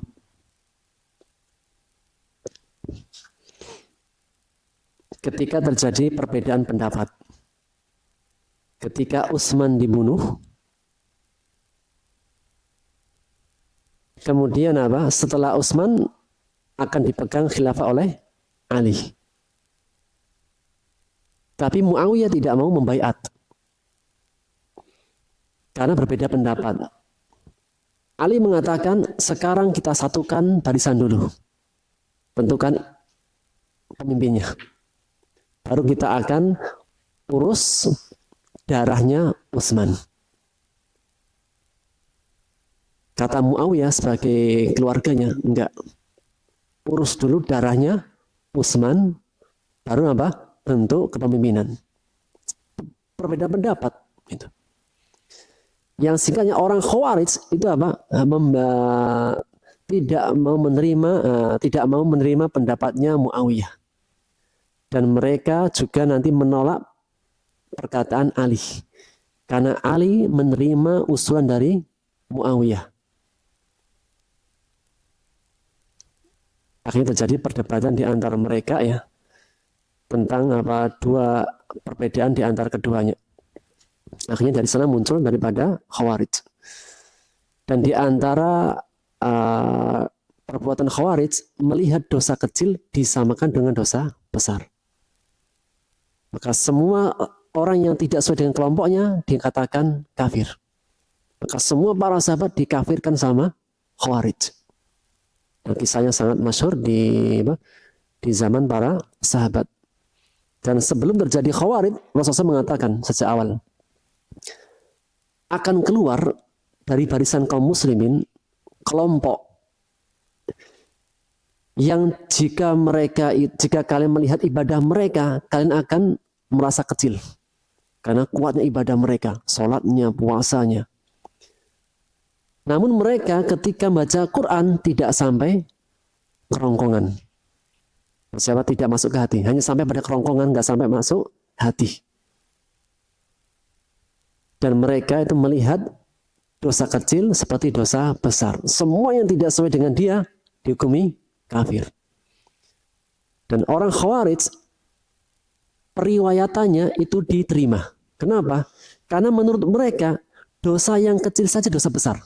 Ketika terjadi perbedaan pendapat. Ketika Utsman dibunuh, kemudian apa? Setelah Utsman akan dipegang khilafah oleh Ali. Tapi Muawiyah tidak mau membaiat. Karena berbeda pendapat. Ali mengatakan, sekarang kita satukan barisan dulu. Tentukan pemimpinnya. Baru kita akan urus darahnya Utsman. Kata Muawiyah sebagai keluarganya, enggak. Urus dulu darahnya Utsman, baru apa? Bentuk kepemimpinan. Berbeda pendapat. Gitu. Yang singkatnya orang Khawarij itu apa? Tidak mau menerima pendapatnya Muawiyah. Dan mereka juga nanti menolak perkataan Ali. Karena Ali menerima usulan dari Muawiyah. Akhirnya terjadi perdebatan di antara mereka ya. Tentang apa dua perbedaan di antara keduanya. Akhirnya dari sana muncul daripada Khawarij. Dan di antara perbuatan Khawarij melihat dosa kecil disamakan dengan dosa besar. Maka semua orang yang tidak sesuai dengan kelompoknya dikatakan kafir. Maka semua para sahabat dikafirkan sama Khawarij. Dan kisahnya sangat masyhur di zaman para sahabat. Dan sebelum terjadi Khawarij, Rasulullah mengatakan sejak awal, akan keluar dari barisan kaum muslimin kelompok yang jika kalian melihat ibadah mereka, kalian akan merasa kecil. Karena kuatnya ibadah mereka, sholatnya, puasanya. Namun mereka ketika baca Quran tidak sampai kerongkongan. Siapa tidak masuk ke hati, hanya sampai pada kerongkongan, nggak sampai masuk hati. Dan mereka itu melihat dosa kecil seperti dosa besar. Semua yang tidak sesuai dengan dia dihukumi kafir. Dan orang Khawarij periwayatannya itu diterima. Kenapa? Karena menurut mereka dosa yang kecil saja dosa besar.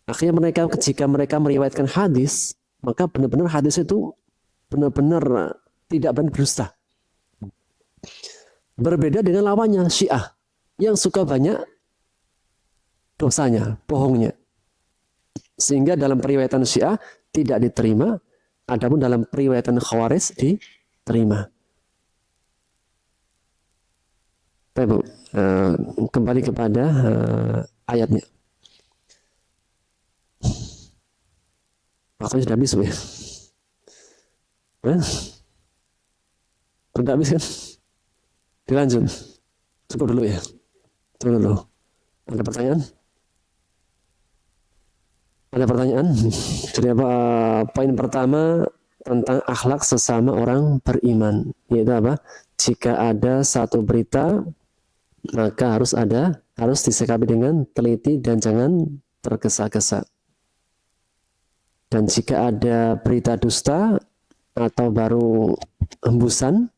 Akhirnya jika mereka meriwayatkan hadis, maka benar-benar hadis itu benar-benar tidak benar berdusta. Berbeda dengan lawannya Syiah yang suka banyak dosanya, bohongnya. Sehingga dalam periwayatan Syiah tidak diterima, adapun dalam periwayatan Khawarij diterima. Baik, kembali kepada ayatnya. Waktunya sudah habis, ya. Hah? Sudah habis kan? Dilanjut. Cukup dulu ya. Cukup dulu. Ada pertanyaan? Ada pertanyaan? Jadi apa? Poin pertama tentang akhlak sesama orang beriman. Yaitu apa? Jika ada satu berita, maka harus disikapi dengan teliti dan jangan tergesa-gesa. Dan jika ada berita dusta atau baru hembusan,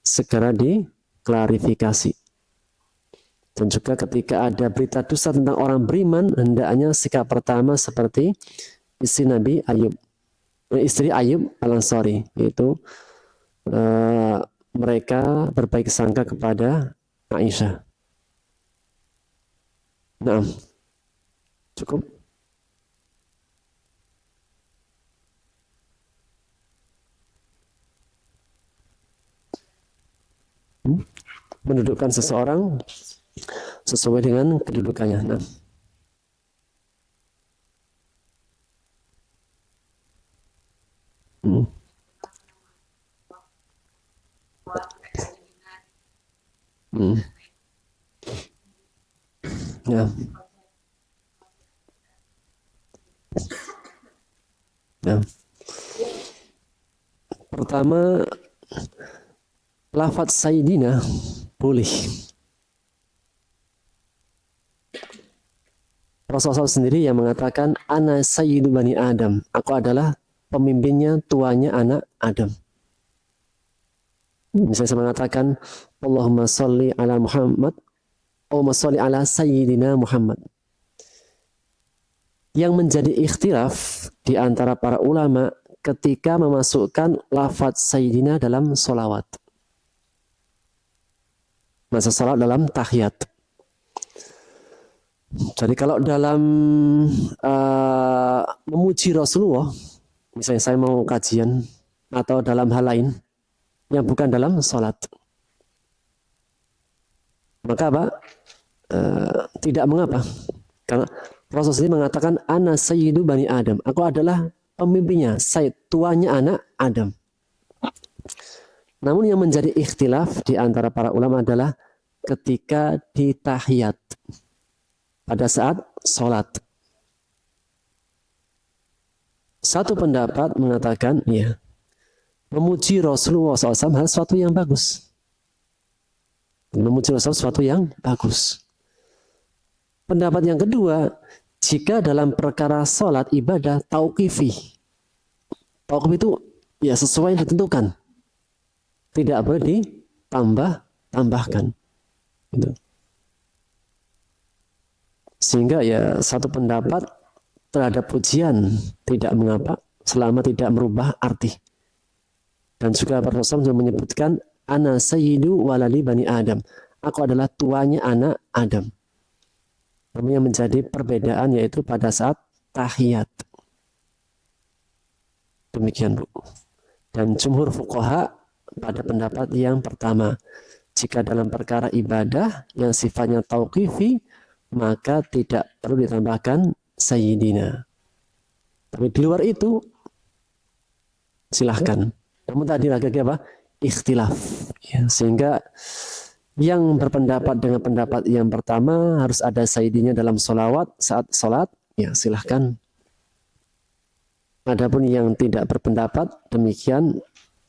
segera diklarifikasi. Dan juga ketika ada berita dusta tentang orang beriman, hendaknya sikap pertama seperti istri Ayub Al-Ansari, yaitu mereka berbaik sangka kepada Aisyah. Nah, cukup. Mendudukkan seseorang sesuai dengan kedudukannya. Nah. Ya. Ya. Pertama, lafadz Sayyidina boleh. Rasulullah sendiri yang mengatakan, Ana Sayyidu Bani Adam. Aku adalah pemimpinnya, tuanya anak Adam. Misalnya saya mengatakan, Allahumma sholli ala Muhammad, Allahumma sholli ala Sayyidina Muhammad. Yang menjadi ikhtilaf di antara para ulama ketika memasukkan lafadz Sayyidina dalam sholawat. Masa sholawat dalam tahiyat. Jadi kalau dalam memuji Rasulullah, misalnya saya mau kajian atau dalam hal lain yang bukan dalam sholat, maka apa? Tidak mengapa. Karena Rasulullah sendiri mengatakan, Ana Sayyidu Bani Adam. Aku adalah pemimpinnya, tuanya anak Adam. Namun yang menjadi ikhtilaf di antara para ulama adalah ketika di tahiyat. Pada saat sholat. Satu pendapat mengatakan, ya, memuji Rasulullah SAW harus sesuatu yang bagus. Memuji Rasulullah sesuatu yang bagus. Pendapat yang kedua, jika dalam perkara sholat ibadah tauqifi. Tauqif itu ya sesuai yang ditentukan. Tidak boleh ditambahkan. Gitu. Sehingga ya satu pendapat terhadap pujian tidak mengapa selama tidak merubah arti. Dan juga Rasulullah juga menyebutkan Ana sayyidu walali bani Adam. Aku adalah tuanya anak Adam. Namun yang menjadi perbedaan yaitu pada saat tahiyat. Demikian Bu. Dan jumhur fuqaha pada pendapat yang pertama. Jika dalam perkara ibadah yang sifatnya tauqifi, maka tidak perlu ditambahkan Sayyidina. Tapi di luar itu silahkan. Namun tadi lagi apa? Ikhtilaf. Ya, sehingga yang berpendapat dengan pendapat yang pertama harus ada Sayyidina dalam sholawat saat sholat, ya silahkan. Adapun yang tidak berpendapat demikian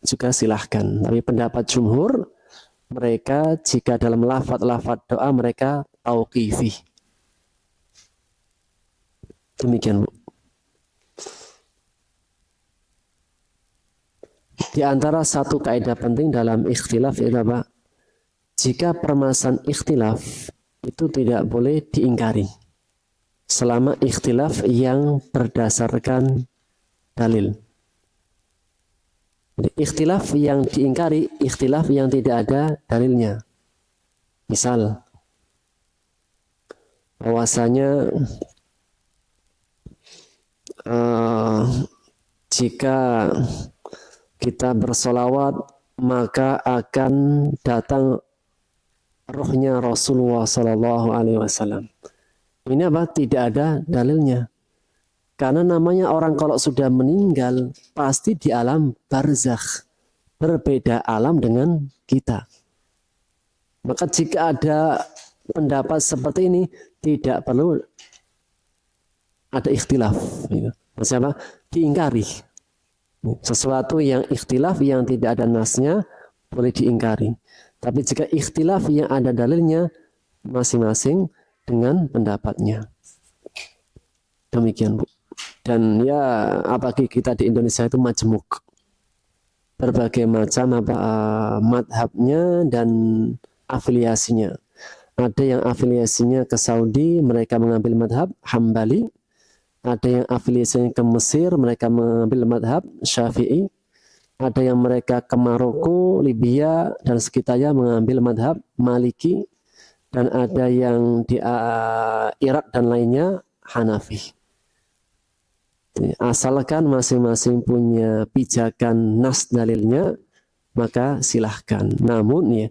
juga silahkan. Tapi pendapat jumhur mereka jika dalam lafaz-lafaz doa mereka tauqifi. Demikian Bu. Di antara satu kaidah penting dalam ikhtilaf adalah apa? Jika permasalahan ikhtilaf itu tidak boleh diingkari selama ikhtilaf yang berdasarkan dalil. Jadi, ikhtilaf yang diingkari, ikhtilaf yang tidak ada dalilnya. Misal, bahwasanya jika kita bersolawat maka akan datang rohnya Rasulullah Sallallahu Alaihi Wasallam. Ini apa? Tidak ada dalilnya. Karena namanya orang kalau sudah meninggal pasti di alam barzakh, berbeda alam dengan kita. Maka jika ada pendapat seperti ini tidak perlu ada ikhtilaf. Maksudnya diingkari. Sesuatu yang ikhtilaf yang tidak ada nasnya boleh diingkari. Tapi jika ikhtilaf yang ada dalilnya masing-masing dengan pendapatnya. Demikian Bu. Dan ya apalagi kita di Indonesia itu majemuk. Berbagai macam madhabnya dan afiliasinya. Ada yang afiliasinya ke Saudi, mereka mengambil madhab Hambali. Ada yang afiliasinya ke Mesir, mereka mengambil madhab Syafi'i. Ada yang mereka ke Maroko, Libya, dan sekitarnya mengambil madhab Maliki. Dan ada yang di Irak dan lainnya Hanafi. Asalkan masing-masing punya pijakan nas dalilnya, maka silahkan. Namun ya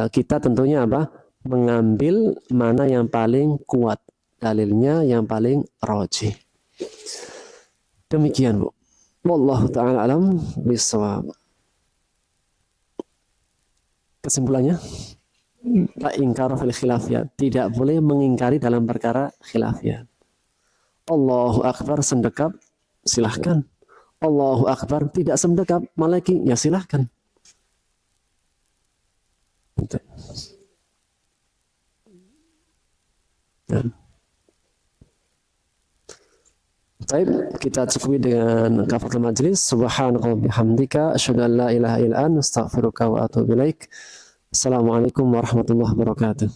kita tentunya apa? Mengambil mana yang paling kuat dalilnya, yang paling rajih. Demikian Bu. Wallahu ta'ala alam bisawab. Kesimpulannya, la ingkar fil khilafiyat, tidak boleh mengingkari dalam perkara khilafiyat. Allahu Akbar sendekap, silahkan. Allahu Akbar tidak sendekap, malaki, ya silahkan. Baik, kita cukupi dengan kafaratul majlis. Subhanallah bihamdika asyhadu an la ilaha illa anta astaghfiruka wa atubu ilaik. Assalamualaikum warahmatullahi wabarakatuh.